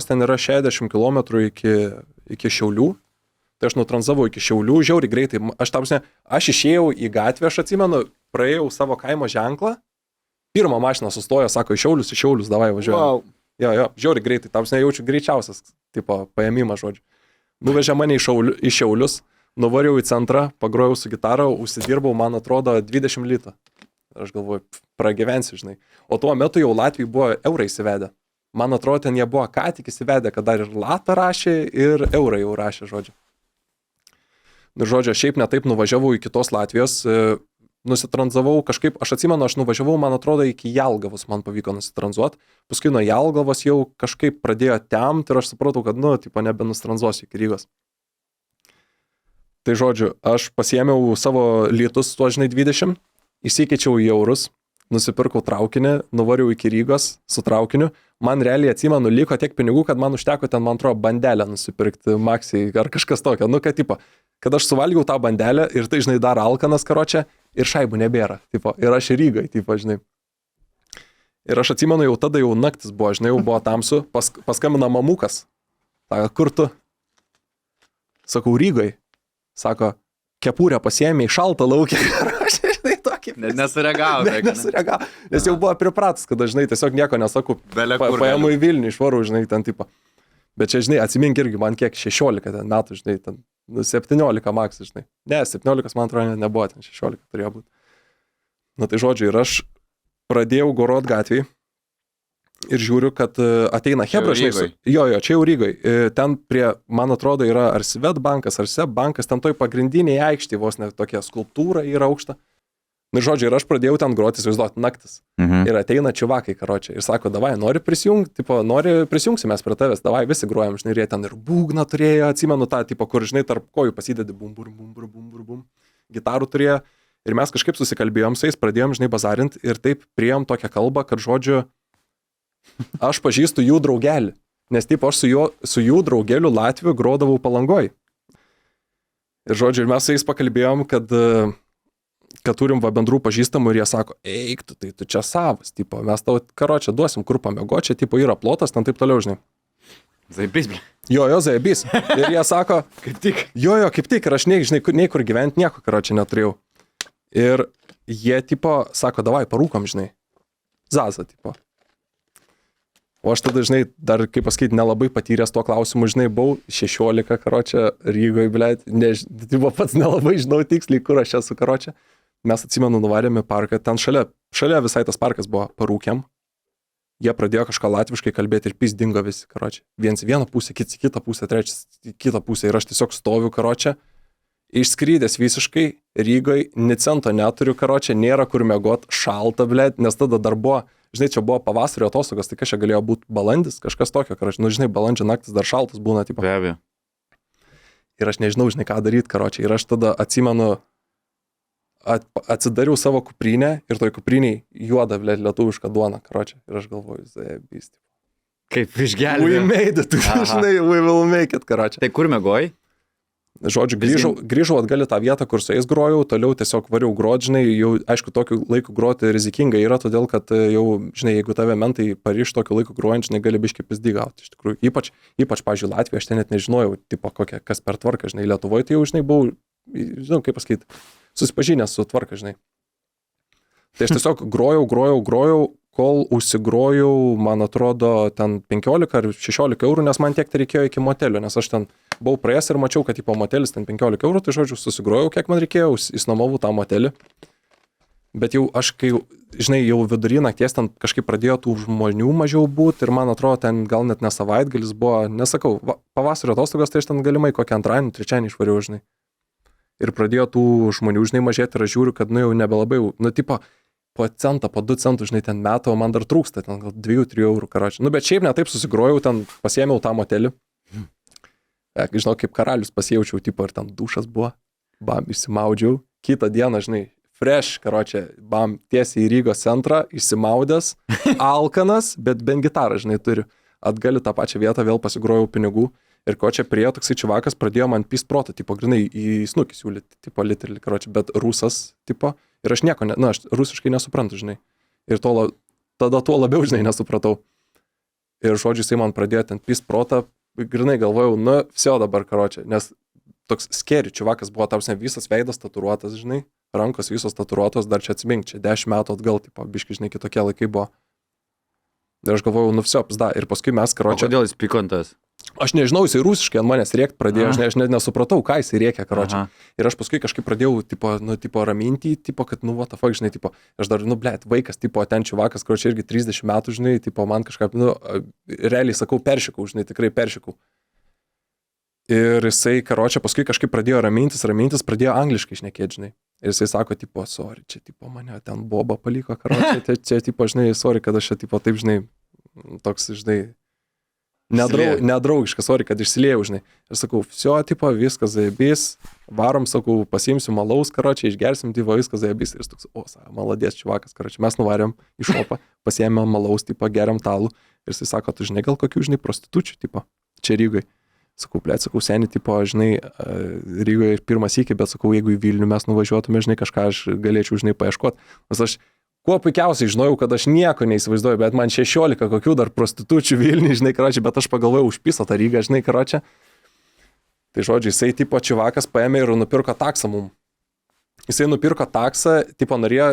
ten yra 60 km iki Šiaulių. Tai aš nutranzavau iki Šiaulių, žiauriai greitai. Aš išėjau į gatvę, aš atsimenu, praėjau savo kaimo ženklą. Pirmą mašiną sustojo, sako, į Šiaulius, davai važiuojam. Wow. Jo, žiauriai greitai, jaučiu greičiausias, tipo, paėmimas, žodžiu. Nuvežė mane į Šiaulius, nuvariau į centrą, pagrojau su gitara, užsidirbau, man atrodo, 20 litų. Aš galvoju, pragyvensiu, žinai. O tuo metu jau Latvijai buvo eurai įsivedę. Man atrodo, ten jie buvo ką tik įsivedę, kad dar ir latą rašė, ir eurą jau rašė, žodžiu. Ir žodžiu, šiaip netaip nuvažiavau į kitos Latvijos, nusitranzavau kažkaip, aš atsimenu, aš nuvažiavau, man atrodo, iki Jelgavos man pavyko nusitranzuoti. Paskui nuo Jelgavos jau kažkaip pradėjo temti ir aš supratau, kad, tipo, nebenustranzuosiu iki Rygos. Tai žodžiu, aš pasiėmiau savo litus, tuo žinai, 20, įsikeičiau į eurus, nusipirkau traukinį, nuvariau iki Rygos su traukiniu. Man realiai atsimenu, liko tiek pinigų, kad man užteko ten, man atrodo, bandelę nusipirkti Maksai ar kažkas tokio. Nu, kad, tipo, kad aš suvalgiau tą bandelę ir tai, žinai, dar alkanas karočią ir šaibų nebėra. Tipo, ir aš Rygai, tipo, žinai. Ir aš atsimenu, jau tada jau naktis buvo, žinai, jau buvo tamsu, paskambina mamukas. Sako, kur tu? Sakau, Rygai. Sako, kepurę pasiėmė į šaltą laukę. Nesureagavo. Nesureagavo, nes jau buvo pripratus, kad dažnai tiesiog nieko nesakau. Paėmų į Vilnių, išvarau, žinai, ten tipo. Bet čia, žinai, atsimink irgi, man kiek 16 ten metų, žinai, ten 17 maks, žinai. Ne, 17 man atrodo nebuvo, ten 16 turėjo būti. Na tai žodžiu, ir aš pradėjau Gorod gatvėj ir žiūriu, kad ateina Hebra, žinai. Jo, čia jau Rygai. Ten prie, man atrodo, yra ar Svetbankas, ar Sebbankas, ten toj pagrindiniai aikštė, vos ne tokia skulptūra yra aukšta. Na, žodžiu, ir aš pradėjau ten groti, įsivaizduoti, naktis. Ir ateina čiuvakai, karočią, ir sako, davai, nori prisijungsimės prie tavęs, davai, visi grojam, žinai, ir jie ten ir būgną turėjo, atsimenu tą, tipo, kur, žinai, tarp kojų pasidedi bum, bum, bum, bum, bum, bum, bum, gitarų turėjo, ir mes kažkaip susikalbėjom su jais, pradėjom, žinai, bazarint, ir taip priėjom tokią kalbą, kad, žodžiu, aš pažįstu jų draugelį, nes, tipo, aš su jų draugeliu Latviu grodavau Palangoj. Ir, žodžiu, ir mes su jais pakalbėjom, kad turim va bendrų pažįstamų ir jie sako, eik tu, tai tu čia savas, tipo, mes tau, karočią, duosim kur pamiego, čia, tipo, yra plotas, ten taip toliau, žinai. Zaibys, ble. Jo, zaibys. Ir jie sako, kaip tik. Jo, kaip tik, ir aš nei kur gyventi, nieko, karočią, neturėjau. Ir jie, tipo, sako, davai, parūkom, žinai. Zaza, tipo. O aš tada, žinai, dar, kaip pasakyti, nelabai patyręs tuo klausimu, žinai, buvau 16, karočią, Rygoje, blėt, tipo, pats nelabai žinau tiksliai, kur aš esu, karočią. Mes atsimenu, nuvarėme parką, ten šalia visai tas parkas buvo, parūkėm. Jie pradėjo kažką latviškai kalbėti ir dingo visi, karočią. Viens į vieną pusę, kitą pusę, trečias į kitą pusę. Ir aš tiesiog stoviu, karočią, išskrydęs visiškai, Rygoje, ni cento neturiu, karočią, nėra kur miegot, šalta, blėt, nes tada dar buvo, žinai, čia buvo pavasario atostogas, tai kažkaip galėjo būti balandis, kažkas tokio, karočią. Nu, žinai, balandžio naktis dar šaltas būna, tipo. Be abejo. Ir aš nežinau, žinai, ką daryti, karočią. Ir aš tada atsimenu, atsidariau savo kuprinę ir toj kupriniai juoda, blėt, lietuviška duona, karočią. Ir aš galvoju, zaibys. Kaip išgelbėjo. We made it, žinai, we will make it, karočią. Tai kur miegoji? Žodžiu, grįžau atgal į tą vietą, kur su jais grojau, toliau tiesiog variau grot, žinai, jau, aišku, tokiu laiku groti rizikinga yra, todėl, kad jau, žinai, jeigu tave mentai pariš tokiu laiku grojant, žinai, gali biškį pizdį gauti, iš tikrųjų. Ypač, pavyzdžiui, Latvija, aš ten net nežinojau, tipo, kas per tvarką, žinai, Lietuvoje, tai jau, žinai, buvau, žinau, kaip pasakyti, susipažinęs su tvarka, žinai. Tai aš tiesiog grojau, kol užsigrojau, man atrodo, ten 15 ar 16 eurų, nes man tiek tai reikėjo iki motelio, nes aš ten buvau praėjęs ir mačiau, kad tipo motelis ten 15 eurų, tai žodžiu, susigrojau, kiek man reikėjo, įsinuomavau tą motelį. Bet jau aš, kai, žinai, jau vidury nakties ten kažkaip pradėjo tų žmonių mažiau būti ir man atrodo, ten gal net ne savaitgalis buvo, nesakau, pavasario atostogas, tai aš ten galimai kokią antradienį, trečiadienį išvariau, žinai. Ir pradėjo tų žmonių, žinai, mažėti ir aš žiūriu, kad, nu, jau nebelabai, nu, tipo, po centą, po 2 centų, žinai, ten metų, o man dar trūksta, ten gal 2-3 eurų, karočią. Nu, bet šiaip ne taip susigrojau, ten pasiėmiau tą motelį. Žinau, kaip karalius pasijaučiau, tipo, ir ten dušas buvo, bam, išsimaudžiau. Kitą dieną, žinai, fresh, karočią, bam, tiesiai į Rygos centrą, išsimaudęs, alkanas, bet bent gitarą, žinai, turiu. Atgal į tą pačią vietą, vėl pasigrojau pinigų. Ir ko čia priejo, toksai čivakas pradėjo man pist protą, tipo, grinai į snukį siūlyti, tipo, literally, karočią, bet rusas, tipo, ir aš nieko, aš rusiškai nesuprantu, žinai. Ir tada tuo labiau, žinai, nesupratau. Ir žodžiu, jisai man pradėjo ten pist protą, grinai galvojau, nu, vsio dabar, karočią, nes toks scary čivakas buvo, tarsi visas veidas tatuiruotas, žinai, rankos visos tatuiruotos, dar čia atsimink, čia 10 metų atgal, tipo, biški, žinai, kitokie laikai buvo. Ir aš galvojau, nu, vsio, pizda, ir paskui mes, karočią. O kodėl jis pikantas? Aš nežinau, jisai rusiškai ant manęs rėkt pradėjo, aš net nesupratau, ką jisai rėkia, karočią. Ir aš paskui kažkaip pradėjau, tipo, raminti, tipo, kad, what the fuck, žinai, tipo, aš dar, blėt, vaikas, tipo, ten čiuvakas, karočią irgi 30 metų, žinai, tipo, man kažkaip, realiai sakau, peršikau, žinai, tikrai peršikau. Ir jisai, karočią, paskui kažkaip pradėjo ramintis, pradėjo angliškai šnekėti, žinai. Ir jisai sako, tipo, sorry, čia, tipo, mane ten boba paliko, karočią, čia, tipo, žinai, sorry, kad aš čia, tipo, taip, žinai, toks, žinai, nedraugiškas, sorry, kad išsiliejau, žinai. Ir sakau, viso, tipo, viskas zaibys, varom, sakau, pasiimsiu malaus, karočią, išgersim, tipo, viskas zaibys. Ir jis toks, maladės, čiuvakas, karočią. Mes nuvarėm į šopą, pasiėmėm malaus, tipo, geriam talų. Ir jisai sako, tu žinai, gal kokių, žinai, prostitučių, tipo, čia Rygai. Sakau, plėt, sakau, seni, tipo, žinai, Rygoje pirmas iki, bet sakau, jeigu į Vilnių mes nuvažiuotume, žinai, kažką aš galėčiau, žinai, paieškoti. Nes aš kuo puikiausiai žinojau, kad aš nieko neįsivaizduoju, bet man 16 kokių dar prostitučių Vilniui, žinai, karočią, bet aš pagalvojau, užpiso tą Rygą, žinai, karočią. Tai žodžiu, jisai, tipo, čiuvakas paėmė ir nupirko taksą mum. Jisai nupirko taksą, tipo, norėjo,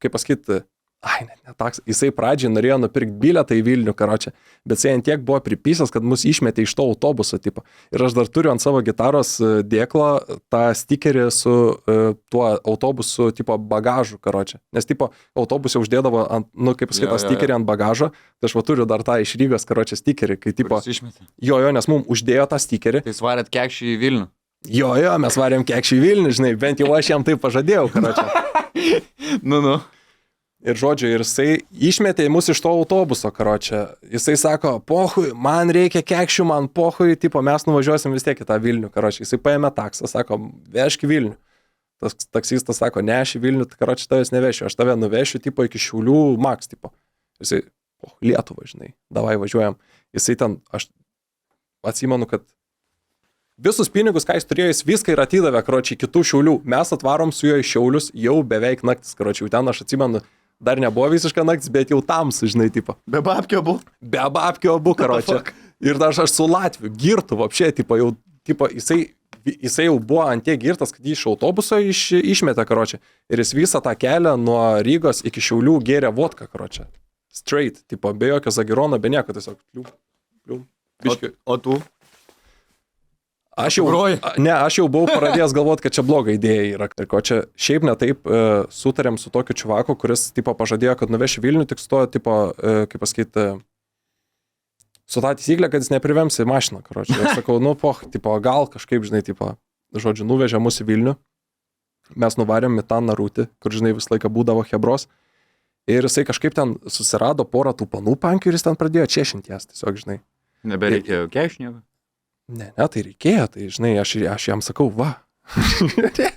kaip pasakyti, net ne taksą, jisai pradžiai norėjo nupirkti bilietą į Vilnių, karočią, bet jisai ant tiek buvo pripysęs, kad mus išmetė iš to autobuso, tipo. Ir aš dar turiu ant savo gitaros dėklo tą stikerį su tuo autobusu, tipo, bagažu, karočią. Nes, tipo, autobuse uždėdavo ant, kaip pasakyti, stikerį ant bagažo, tai aš va turiu dar tą iš Rygos, karočią, stikerį, kai, tipo, jo, nes mums uždėjo tą stikerį. Tai svarėt kekšį į Vilnių. Jo, mes varėm kekšį į Vilnių, žinai, bent jau aš jam tai pažadėjau, karočią. Nu. Ir žodžiu, ir jisai išmetė mus iš to autobuso, karočią. Jisai sako, pohui, man reikia kekšių, man pohui, tipo, mes nuvažiuosim vis tiek į tą Vilnių, karočią. Jisai paėmė taksą, sako, vežk į Vilnių. Tas taksistas sako, ne, aš į Vilnių, karočią, tavęs nevešiu, aš tave nuvešiu, tipo, iki Šiaulių Maks, tipo. Jisai, Lietuva, žinai, davai važiuojam. Jisai ten, aš atsimenu, kad visus pinigus, ką jis turėjo, jis viską ir atidavė, karočią, kitų Šiaulių. Mes atvarom su juo į Šiaulius, jau beveik naktis, karočią, ten aš atsimenu, dar nebuvo visiška naktis, bet jau tamsu, žinai, tipo. Be babkio abu? Be babkio abu, karočią. Ir dar aš su Latviu girtu, vapšė, tipo, jau, tipo, jisai jau buvo ant tiek girtas, kad jį iš autobuso išmetė, karočią. Ir jis visą tą kelią nuo Rygos iki Šiaulių gėrė vodką, karočią. Straight, tipo, be jokio zagirono, be nieko, tiesiog lium. O tu? Aš jau buvau pradėjęs galvoti, kad čia bloga idėja yra. Ir ko čia šiaip netaip sutarėm su tokiu čiuvaku, kuris, tipo, pažadėjo, kad nuveši Vilnių, tik su to, tipo, kaip pasakyti, su tą taisyklę, kad jis neprivems į mašiną, karočią. Ir sakau, tipo, gal kažkaip, žinai, tipo, žodžiu, nuvežė mus į Vilnių. Mes nuvarėm į tą Narutį, kur, žinai, visą laiką būdavo Hebros. Ir jisai kažkaip ten susirado porą tų panų pankių ir jis ten pradėjo češinties, tiesiog, žinai. Nebereikėjo kešnių? Ne, tai reikėjo, tai, žinai, aš jam sakau, va,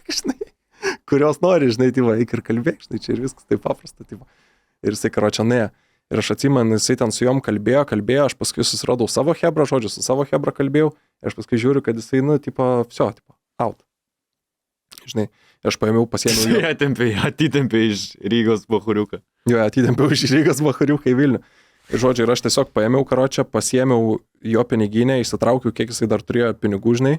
žinai, kurios nori, žinai, tyva, eik ir kalbėk, žinai, čia ir viskas taip paprasta, tyva. Ir jisai, karočią, ne. Ir aš atsimenu, jisai ten su jom kalbėjo, aš paskui susiradau savo hebrą, žodžiu, su savo hebrą kalbėjau, ir aš paskui žiūriu, kad jisai, out. Žinai, aš paėmiau, pasiėmiau jo. Atitempė iš Rygos Bahuriuką. Jo, atitempė iš Rygos Bahuriuką į Vilnių. Ir žodžiu, ir aš tiesiog paėmiau, karočią, pasiėmiau jo piniginę, išsitraukiau, kiek jisai dar turėjo pinigų, žinai,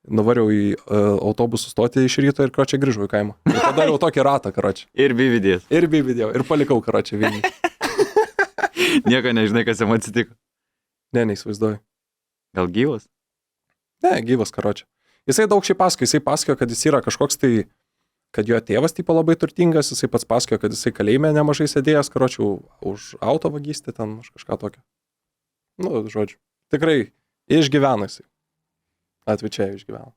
nuvariau į autobusų stotį iš ryto ir, karočią, grįžau į kaimą. Ir padariau tokį ratą, karočią. Ir bivydės. Ir palikau, karočią, Vilnių. Nieko nežinai, kas jam atsitiko. Ne, neįsivaizduoju. Gal gyvas? Ne, gyvas, karočią. Jisai daug šiai pasakojo, kad jis yra kažkoks tai, kad jo tėvas tipo labai turtingas, jisai pats pasakojo, kad jisai kalėjime nemažai sėdėjęs, karočių, už autovagystę ten, už kažką tokio. Žodžiu, tikrai išgyveno jisai. Atvičiai išgyveno.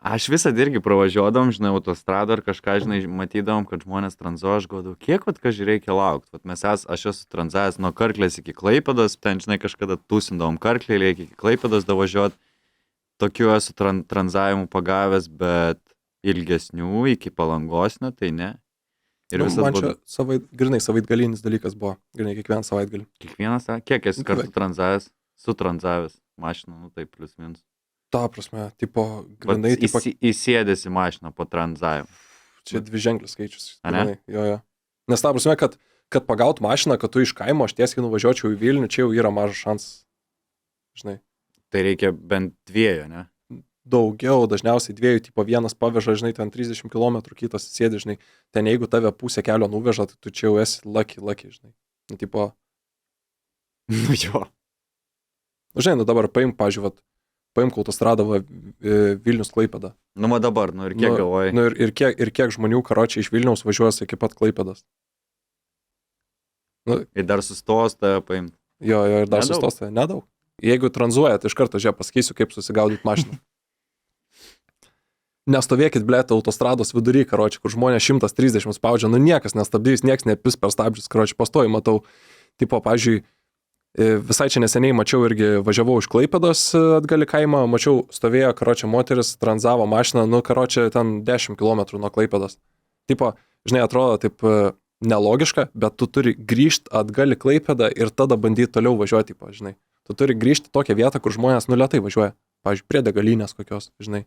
Aš visad irgi pravažiuodam, žinai, autostradą ar kažką, žinai, matydam, kad žmonės tranzuoja, aš galvoju, kiek, kažkai reikia laukti. Aš esu tranzavęs nuo Karklės iki Klaipėdos, ten, žinai, kažkada tūsindavom Karklė, reikia iki Klaipėdos davažiuoti. Tokių esu tranzavimų pagavęs, bet ilgesnių iki Palangos, tai ne. Ir man čia grinai savaitgalinis dalykas buvo, grinai kiekvieną savaitgalį. Kiek esi kartų tranzavęs, sutranzavęs mašiną, tai plius minus. Ta prasme, tipo, grinai, tipo... Įsėdėsi mašiną po tranzavimą. Čia dviženklis skaičius. Grinai, jo. Nes ta prasme, kad pagaut mašiną, kad tu iš kaimo aš tiesiai nuvažiuočiau į Vilnių, čia jau yra mažas šansas. Žinai. Tai reikia bent 2, ne? Daugiau, dažniausiai 2, tipo vienas paveža, žinai, ten 30 km, kitas sėdi, žinai, ten jeigu tave pusę kelio nuveža, tai tu čia jau esi lucky, žinai. Tipo... Jo. Žinai, nu dabar paimk autostradą Vilnius Klaipėda. Nu, ma dabar, nu ir kiek galvoji? Nu, ir kiek žmonių, karočią, iš Vilniaus važiuos iki pat Klaipėdas. Nu, Ir dar sustos tave paimti. jo, ir dar Nedaug. sustos, tai nedaug. Jeigu tranzuojat, iš karto, žiūrėk, pasakysiu, kaip susigaudyti mašiną. Nestovėkit, blėt, autostrados vidury, karočią, kur žmonės 130 spaudžia, nu niekas nestabdys, niekas nepis per stabdžius, karočią, pastoju, matau, tipo, pavyzdžiui, visai čia neseniai mačiau irgi, važiavau iš Klaipėdos atgal į kaimą, mačiau, stovėjo, karočią, moteris, tranzavo mašiną, nu, karočią, ten 10 km nuo Klaipėdos. Tipo, žinai, atrodo taip nelogiška, bet tu turi grįžti atgal į Klaipėdą ir tada bandyti toliau važiuoti, tipo, žinai. Tu turi grįžti į tokią vietą, kur žmonės nulėtai važiuoja. Pavyzdžiui, prie degalinės kokios, žinai.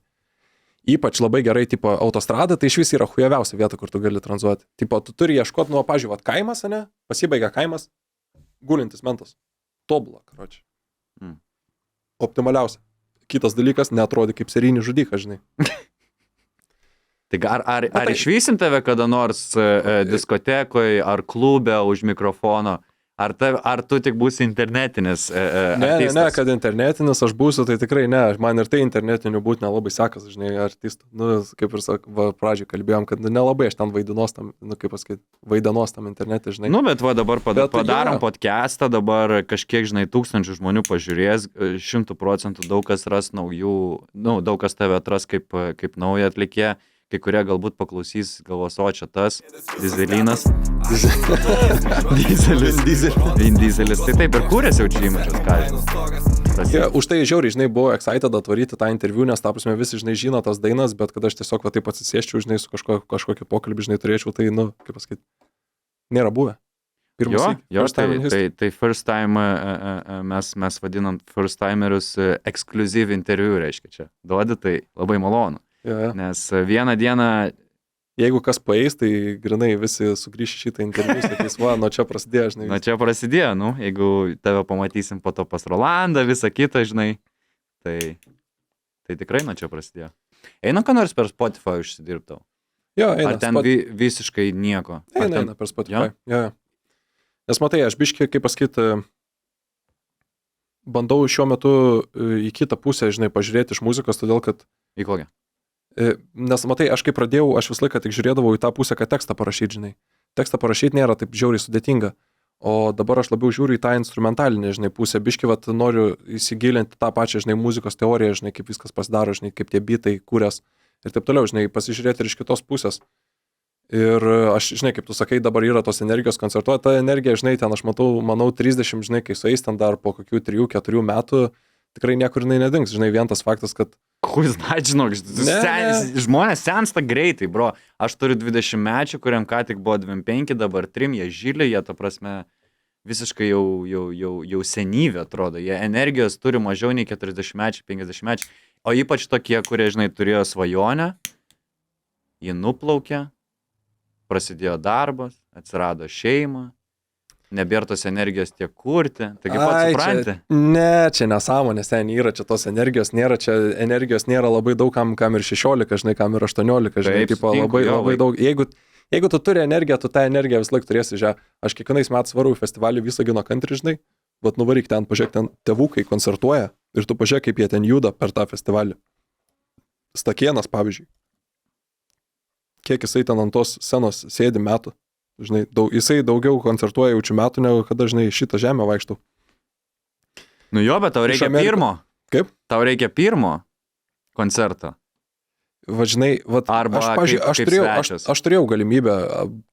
Ypač labai gerai, tipo, autostrada, tai iš vis yra hujaviausia vieta, kur tu gali tranzuoti. Tipo, tu turi ieškoti nuo, pavyzdžiui, vat kaimas, ne? Pasibaigia kaimas, gulintis mentas. Tobula, karočią. Optimaliausia. Kitas dalykas, neatrodi kaip serijinis žudikas, žinai. Tai ar išvysim tave kada nors diskotekoje, ar klube už mikrofono, ar tu tik būsi internetinis artistas? Ne, kad internetinis aš būsiu, tai tikrai ne. Man ir tai internetiniu būti nelabai sekas, žinai, artistų. Nu, kaip ir pradžioje kalbėjom, kad nelabai aš ten vaidinos tam, nu, kaip pasakyti, vaidinos tam internete, žinai. Nu, bet va dabar padarom jo. podcastą, dabar kažkiek, žinai, 1000 žmonių pažiūrės, 100% daug kas ras naujų, nu, daug kas tave atras kaip naują atlikėją. Kai kurie galbūt paklausys, galvos, o čia tas, Dizelinas. Vin Dieselis. Tai taip ir kūrės jau čia įmačias, ką žinai. Ja, už tai žiauriai, žinai, buvo excited atvaryti tą interviu, nes ta prasme visi, žinai, žino tas dainas, bet kad aš tiesiog va taip atsisėsčiau, žinai, su kažkokį pokalbį, žinai, turėčiau, tai, nu, kaip pasakyti, nėra buvę. Tai first time mes vadinam first timerius ekskliuzyv interviu, reiškia čia. Duodi, tai labai malonu. Ja. Nes vieną dieną... Jeigu kas paeis, tai grinai visi sugrįš šitą interviu, sakys, va, nuo čia prasidėjo, žinai. Nuo čia prasidėjo, nu, jeigu tave pamatysim po to pas Rolandą, visą kitą, žinai, tai tikrai nuo čia prasidėjo. Eina ką nors per Spotify užsidirbtau? Jo, eina. Ar ten visiškai nieko? Eina per Spotify. Jo. Nes matai, aš biškį, kaip pasakyti, bandau šiuo metu į kitą pusę, žinai, pažiūrėti iš muzikos, todėl kad... Į kokią? Nes matai, aš kai pradėjau, aš visą laiką tik žiūrėdavau į tą pusę, kad tekstą parašyti, žinai. Tekstą parašyti nėra taip žiauriai sudėtinga. O dabar aš labiau žiūriu į tą instrumentalinę, žinai, pusę. Biškį, vat, noriu įsigilinti tą pačią, žinai, muzikos teoriją, žinai, kaip viskas pasidaro, žinai, kaip tie bitai kūrės ir taip toliau, žinai, pasižiūrėti ir iš kitos pusės. Ir aš, žinai, kaip tu sakai, dabar yra tos energijos koncertuoja, ta energija, žinai, ten aš manau 30, žinai, kai sueis ten dar po kokių 3-4 metų, tikrai niekur jinai nedings, žinai, vien tas faktas, kad... Kuis, na, žinok, žmonės sensta greitai, bro. Aš turiu 20 mečių, kuriam ką tik buvo 25, dabar 3, jie žyliai, jie, ta prasme, visiškai jau senyvi atrodo. Jie energijos turi mažiau nei 40 mečių, 50 mečių. O ypač tokie, kurie, žinai, turėjo svajonę, jį nuplaukė, prasidėjo darbas, atsirado šeima. Nebėra tos energijos tiek kurti, taigi pats supranti. Čia nesąmonės, ten yra čia tos energijos nėra labai daug, kam ir 16, žinai, kam ir 18, žinai, Taip, tipo, sutinku, labai daug. Jeigu tu turi energiją, tu tą energiją vis laik turėsi, žiūrėk. Aš kiekvienais metais varau į festivalį Visagino country, žinai, vat nuvaryk ten, pažiūrėk, ten tėvukai koncertuoja ir tu pažiūrėk, kaip jie ten juda per tą festivalį. Stakėnas, pavyzdžiui. Kiek jisai ten ant tos scenos sėdi metų. Žinai, jisai daugiau koncertuoja jaučiu metų, negu kada, žinai, šitą žemę vaikštau. Nu jo, bet tau reikia pirmo. Kaip? Tau reikia pirmo koncerto. Va, žinai, Arba aš turėjau galimybę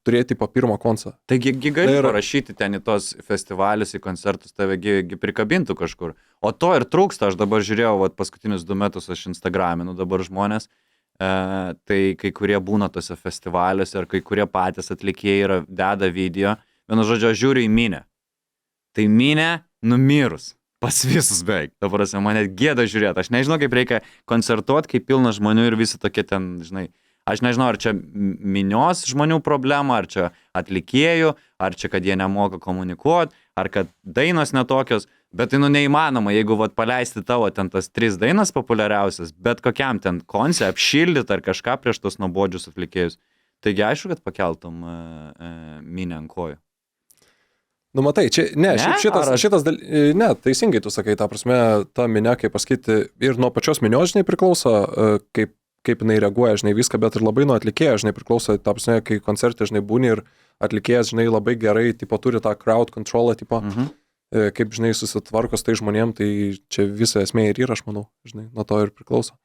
turėti po pirmo koncertą. Taigi gali parašyti ten į tos festivalius, į koncertus, tavegi prikabintų kažkur. O to ir trūksta, aš dabar žiūrėjau, vat, paskutinius 2 metus aš Instagraminu dabar žmonės. Tai kai kurie būna tose festivaliuose ir kai kurie patys atlikėjai deda video, vienu žodžiu, aš žiūriu į minę. Tai minė numirus, pas visus beveik. Dabar man net gėda žiūrėti, aš nežinau, kaip reikia koncertuoti, kai pilna žmonių ir visi tokie ten, žinai, aš nežinau, ar čia minios žmonių problema, ar čia atlikėjų, ar čia, kad jie nemoka komunikuoti, ar kad dainos netokios. Bet tai, nu, neįmanoma, jeigu vat paleisti tavo ten tas 3 dainas populiariausias, bet kokiam ten konce apšildyti ar kažką prieš tos nuobodžius atlikėjus. Taigi aišku, kad pakeltum minę ant kojų. Nu, matai, ne, teisingai tu sakai, ta prasme, ta minia, kaip pasakyti, ir nuo pačios minios, žinai, priklauso, kaip jinai reaguoja, žinai, viską, bet ir labai nuo atlikėjo, žinai, priklauso, ta prasme, kai koncerte, žinai, būni ir atlikėjas, žinai, labai gerai, tipo, turi tą crowd controlą, tipo, kaip, žinai, susitvarko su tai žmonėm, tai čia visa esmė ir yra, aš manau, žinai, nuo to ir priklauso.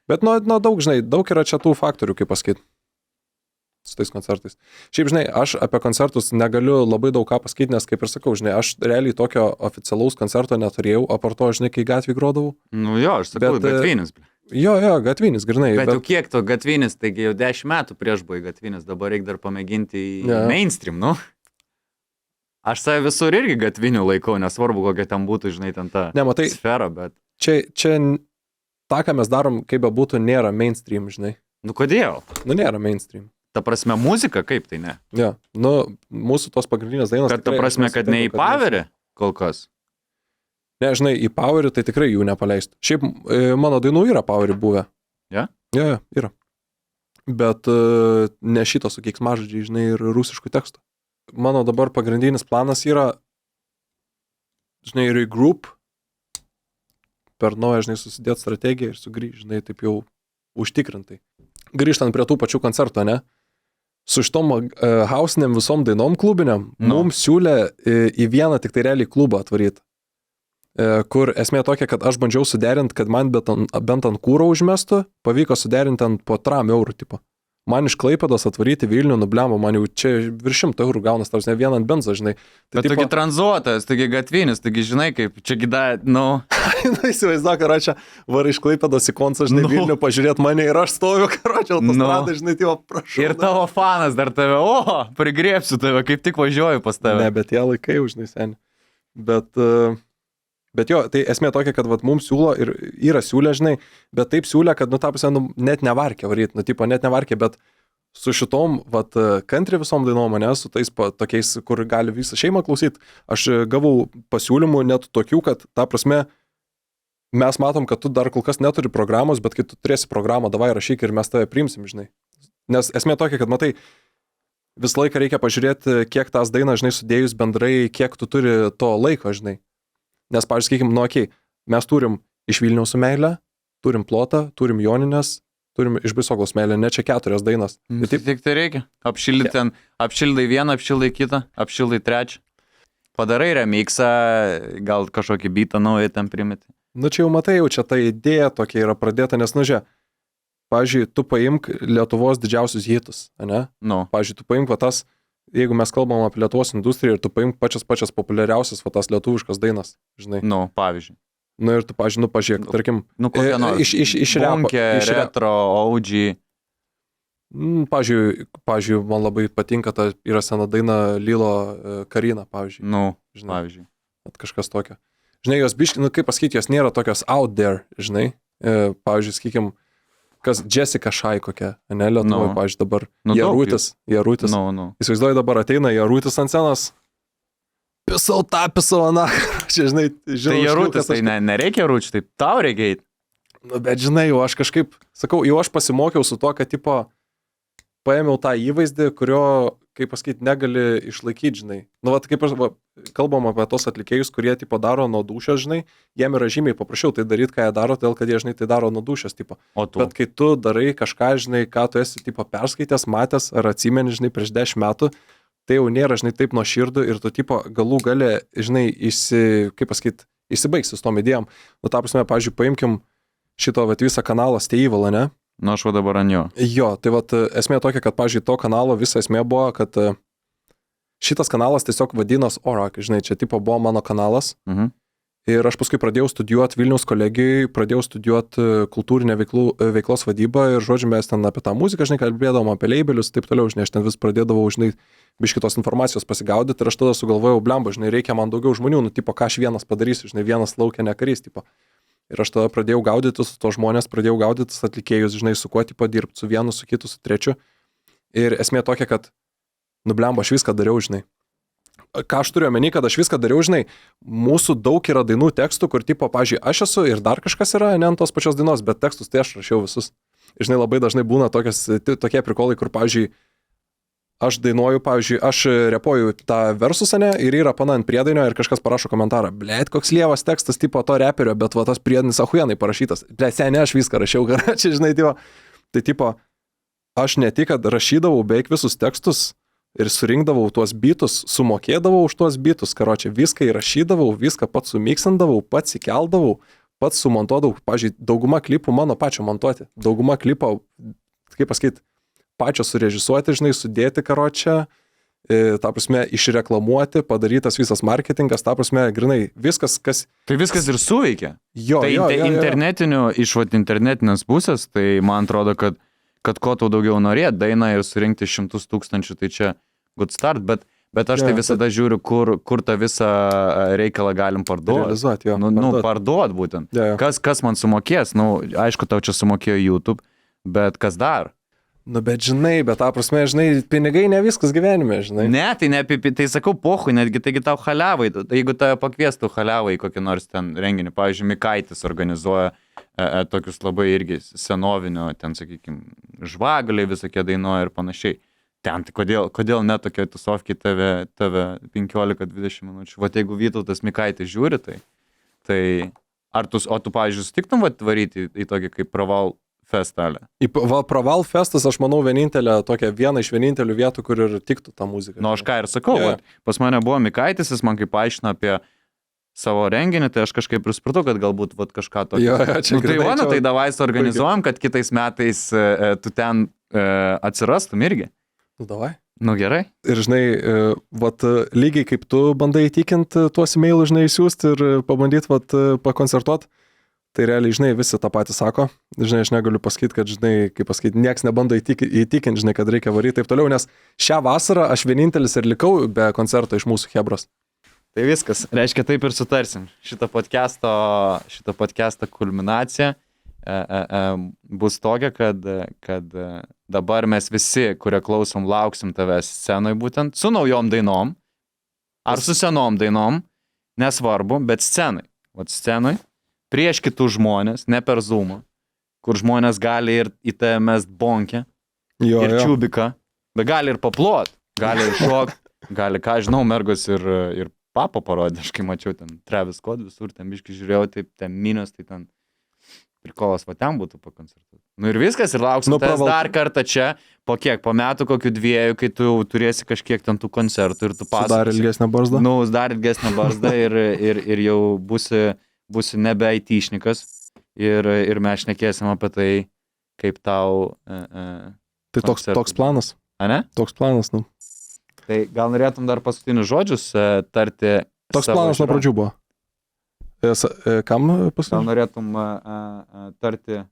Bet nuo daug, žinai, daug yra čia tų faktorių, kaip pasakyti. Su tais koncertais. Šiaip, žinai, aš apie koncertus negaliu labai daug ką pasakyti, nes, kaip ir sakau, žinai, aš realiai tokio oficialaus koncerto neturėjau, apart to, žinai, kai gatvį grodavau. Nu jo, aš sakau, gatvinis. Jo, gatvinis, grinai. Bet jau kiek to gatvinis, taigi jau 10 metų prieš buvai gatvinis, dabar reikia dar pamėginti į mainstream, nu. Aš save visur irgi gatvinių laikau, nesvarbu, kokia ten būtų, žinai, ten ta sfera, bet... Čia ta, ką mes darom, kaip be būtų, nėra mainstream, žinai. Nu kodėl? Nu nėra mainstream. Ta prasme, muzika kaip tai ne? Ja, nu, mūsų tos pagrindinės dainos... Kad ta prasme, kad ne į Powerį kol kas? Ne, žinai, į Powerį tai tikrai jų nepaleistų. Šiaip mano dainų yra Powerį buvę. Ja? Ja, yra. Bet ne šito su keiksmažodžiai, žinai, ir rusiškų tekstų. Mano dabar pagrindinis planas yra, žinai, regroup, per naują, žinai, susidėti strategiją ir sugrįžti, žinai, taip jau užtikrintai. Grįžtant prie tų pačių koncertų, ne? Su šitom hausinėm visom dainom klubiniam, mums siūlė į vieną tik tai realiai klubą atvaryti. Kur esmė tokia, kad aš bandžiau suderinti, kad man bent ant kūro užmestų, pavyko suderinti ant po 3 eurų tipo. Man iš Klaipėdos atvaryti Vilnių, nublemba, man jau čia virš 100 eurų gaunas, tarsi ne vieną ant benzą, žinai. Tai, bet togi tranzuotas, togi gatvinis, togi žinai kaip, čia gida, nu... Na, įsivaizduok, karočią, var iš Klaipėdos į koncą, žinai, Vilnių pažiūrėt mane ir aš stoviu, karočią, autostradą, žinai, tai prašau. Ir tavo fanas dar tave, prigrėpsiu tave, kaip tik važiuoju pas tave. Ne, bet jie laikai, žinai, seniai. Bet jo, tai esmė tokia, kad vat, mums siūlo ir yra siūlė, žinai, bet taip siūlė, kad, nu, tapusia, nu, net nevarkė varyti, nu, tipo, net nevarkė, bet su šitom, vat, country visom dainom, ne, su tais tokiais, kur gali visą šeimą klausyti, aš gavau pasiūlymų net tokių, kad, ta prasme, mes matom, kad tu dar kol kas neturi programos, bet kai tu turėsi programą, davai rašyk ir mes tave priimsim, žinai. Nes esmė tokia, kad, matai, visą laiką reikia pažiūrėti, kiek tas daina, žinai, sudėjus bendrai, kiek tu turi to laiko, žinai. Nes, pavyzdžiui, nu, mes turim iš Vilniaus su meilė, turim plotą, turim Joninės, turim iš Baisoglos meilę, ne čia 4 dainas. Taip, tik tai reikia. Apšildai ten, apšildai vieną, apšildai kitą, apšildai trečią. Padarai remixą, gal kažkokį beatą naują ten primeti. Nu, čia jau matai, jau čia ta idėja tokia yra pradėta, nes, nu, žiūrėk, pavyzdžiui, tu paimk Lietuvos didžiausius hitus, ne? Nu. Pavyzdžiui, tu paimk va tas, jeigu mes kalbam apie Lietuvos industriją ir tu paimk pačias populiariausias va tas lietuviškas dainas, žinai. Nu, pavyzdžiui. Nu ir tu, pavyzdžiui, pažiūrėk, tarkim, kokią nors. Iš Bunkė, retro, OG. Pavyzdžiui, man labai patinka, ta yra sena daina Lilo Karina, pavyzdžiui. Nu, žinai, pavyzdžiui. Kažkas tokio. Žinai, jos biški, nu kaip pasakyti, jos nėra tokios out there, žinai. Pavyzdžiui, sakykim, kas Jessica Shai kokia, ne, Lietuvoje, pavyzdžiui, dabar Jarutis. Įsivaizduoju, dabar ateina Jarutis ant scenos, pisau aną, čia, žinai, tai Jarutis, tai nereikia Jaručių, tai tau reikia eiti. Nu, bet žinai, jau aš kažkaip, sakau, jau aš pasimokiau su to, kad, tipo, paėmiau tą įvaizdį, kurio, kaip pasakyti, negali išlaikyti, žinai. Nu, vat, kaip kalbam apie tos atlikėjus, kurie, tipo, daro nuo dūšios, žinai, jiem yra žymiai paprasčiau tai daryti, ką jie daro, todėl, kad jie, žinai, tai daro nuo dūšios, tipo. Bet kai tu darai kažką, žinai, ką tu esi, tipo, perskaitęs, matęs ar atsimeni, žinai, prieš 10 metų, tai jau nėra, žinai, taip nuo širdų ir tu, tipo, galų gali, žinai, kaip pasakyti, įsibaigsi su tom idėjom. Nu, ta prasme, pavyzdžiui, paimkim šito, vat, visą kanalą Steivalą, ne? Nu, aš va dabar ant jo. Jo, tai vat, esmė tokia, kad, pavyzdžiui, to kanalo visa esmė buvo, kad šitas kanalas tiesiog vadinos Orak, žinai, čia tipo buvo mano kanalas. Ir aš paskui pradėjau studijuoti Vilniaus kolegijai, pradėjau studijuoti kultūrinę veiklos vadybą ir, žodžiu, mes ten apie tą muziką, žinai, kalbėdavom apie labelius, taip toliau, žinai, aš ten vis pradėdavau, žinai, biškitos informacijos pasigaudyti ir aš tada sugalvojau, blemba, žinai, reikia man daugiau žmonių, nu, tipo, ką aš vienas padarysiu, žinai, vienas laukia nekarys, tipo. Ir aš tada pradėjau gaudyti su to žmonės, pradėjau gaudyti atlikėjus, žinai, su kuo tipo dirbti, su vienu, su kitu, su trečiu. Ir esmė tokia, kad, nu, blemba, aš viską dariau, žinai. Ką aš turiu omeny, kad aš viską dariau, žinai, mūsų daug yra dainų tekstų, kur tipo, pavyzdžiui, aš esu ir dar kažkas yra, ne ant tos pačios dainos, bet tekstus tai aš rašiau visus. Ir, žinai, labai dažnai būna tokie prikolai, kur, pavyzdžiui, aš dainuoju, pavyzdžiui, aš repuoju tą versusą, ne, ir yra pana ant priedainio ir kažkas parašo komentarą, blėt, koks lievas tekstas tipo to reperio, bet va tas priedainis ahujenai parašytas. Blėt, seniai, aš viską rašiau, čia, žinai, tipo, tai tipo, aš ne tik, kad rašydavau beveik visus tekstus ir surinkdavau tuos bitus, sumokėdavau už tuos bitus, karočią, viską įrašydavau, viską pats sumiksindavau, pats įkeldavau, pats sumontuodavau, pavyzdžiui, dauguma klipų mano pačio montuoti, dauguma klipo, kaip pasakyti, pačio surežisuoti, žinai, sudėti karočią, ta prasme, išreklamuoti, padarytas visas marketingas, ta prasme, grinai, viskas, kas... Tai viskas ir suveikia. Jo, tai internetinių, iš internetinės pusės, tai man atrodo, kad ko tau daugiau norėt, dainą ir surinkti 100 000, tai čia good start, bet aš tai visada žiūriu, kur tą visą reikalą galim parduoti. Realizuoti, jo. Parduot būtent. Jo. Kas man sumokės, aišku, tau čia sumokėjo YouTube, bet kas dar? Bet žinai, bet ta prasme, žinai, pinigai ne viskas gyvenime, žinai. Ne, tai sakau, pohui, netgi taigi tau haliavai, jeigu tave pakviestų haliavai kokį nors ten renginį, pavyzdžiui, Mikaitis organizuoja tokius labai irgi senovinio, ten, sakykime, žvagaliai visokie dainuoja ir panašiai. Ten, tai kodėl ne tokia tusovkiai tave 15-20 minučių. Vat jeigu Vytautas Mikaitis žiūri, tai o tu, pavyzdžiui, sutiktum varyti į tokį kaip Praval festelę? Praval festas, aš manau, viena iš vienintelių vietų, kur ir tiktų tą muziką. Aš ką ir sakau, pas mane buvo Mikaitis, jis man kaip aiškina apie savo renginį, tai aš kažkaip ir supratau, kad galbūt kažką tokio. Tai davai suorganizuojam, kad kitais metais tu ten atsirastum irgi. Davai. Gerai. Ir žinai, lygiai kaip tu bandai įtikinti tuos e-mailus, žinai, įsiųsti ir pabandyti pakoncertuoti, tai realiai, žinai, visi tą patį sako. Žinai, aš negaliu pasakyti, kad, žinai, kaip pasakyti, nieks nebando įtikinti, žinai, kad reikia varyti taip toliau, nes šią vasarą aš vienintelis ir likau be koncerto iš mūsų Hebros. Tai viskas. Reiškia, taip ir sutarsim. Šito podcast'o kulminacija bus tokia, kad dabar mes visi, kurie klausom, lauksim tavęs scenoj būtent, su naujom dainom, ar su senom dainom, nesvarbu, bet scenoj. Scenoj, prieš kitus žmonės, ne per Zoomą, kur žmonės gali ir į tave mest bonkę, ir čiubiką, bet gali ir paplot, gali ir šokt, gali, ką žinau, mergos ir papo parodė, aš kai mačiau ten Travis Scott visur, ten biškai žiūrėjau, taip, ten minios, tai ten prikolas, ten būtų pakoncertuoti. Ir viskas, ir lauksim dar kartą čia, po kiek, po metų, kokių 2, kai tu turėsi kažkiek ten tų koncertų ir tu pasakosi. Dar ilgesnę barzdą? Dar ilgesnę barzdą ir jau būsi nebe IT-šnikas ir mes šnekėsim apie tai, kaip tau tai toks planas. A ne? Toks planas, Tai gal norėtum dar paskutinius žodžius tarti. Toks planas nuo pradžių buvo. Kam paskutinius? Gal norėtum tarti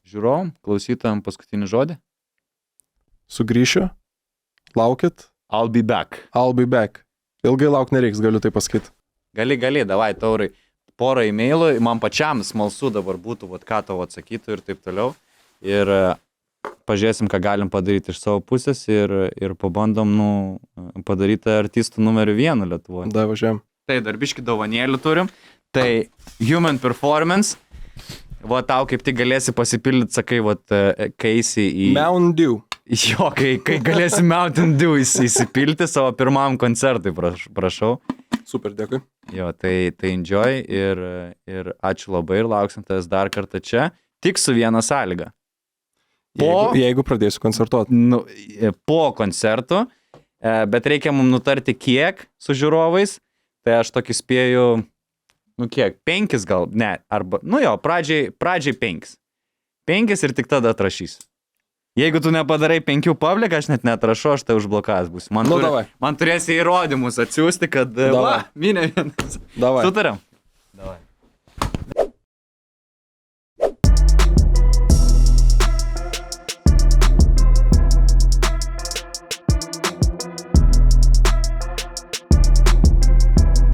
žiūrovom, klausytojam paskutinį žodį? Sugrįšiu. Laukit. I'll be back. I'll be back. Ilgai lauk nereiks, galiu tai pasakyti. Gali, davai, taurai. Porą e-mailų, man pačiam smalsu dabar būtų, ką tau atsakytų ir taip toliau. Ir pažiūrėsim, ką galim padaryti iš savo pusės ir pabandom padaryti artistų numeriu 1 Lietuvoje. Da, važiuojam. Tai darbiški dovanėlių turim. Tai Human Performance. Tau kaip tik galėsi pasipildyti, sakai, kai eisi į... Mountain Dew. Jo, kai galėsi Mountain Dew įsipilti savo pirmam koncertui, prašau. Super, dėkui. Jo, tai enjoy ir ačiū labai ir lauksim tavęs dar kartą čia. Tik su viena sąlyga. Jeigu pradėsiu koncertuoti. Po koncertų, bet reikia mums nutarti kiek su žiūrovais, tai aš tokį spėju, kiek, 5 gal, ne, arba, pradžiai 5. 5 ir tik tada atrašysiu. Jeigu tu nepadarai 5 public, aš net neatrašau, aš tai užblokavęs būsiu. Man turėsi įrodymus atsiųsti, kad, minė vienas. Sutariam?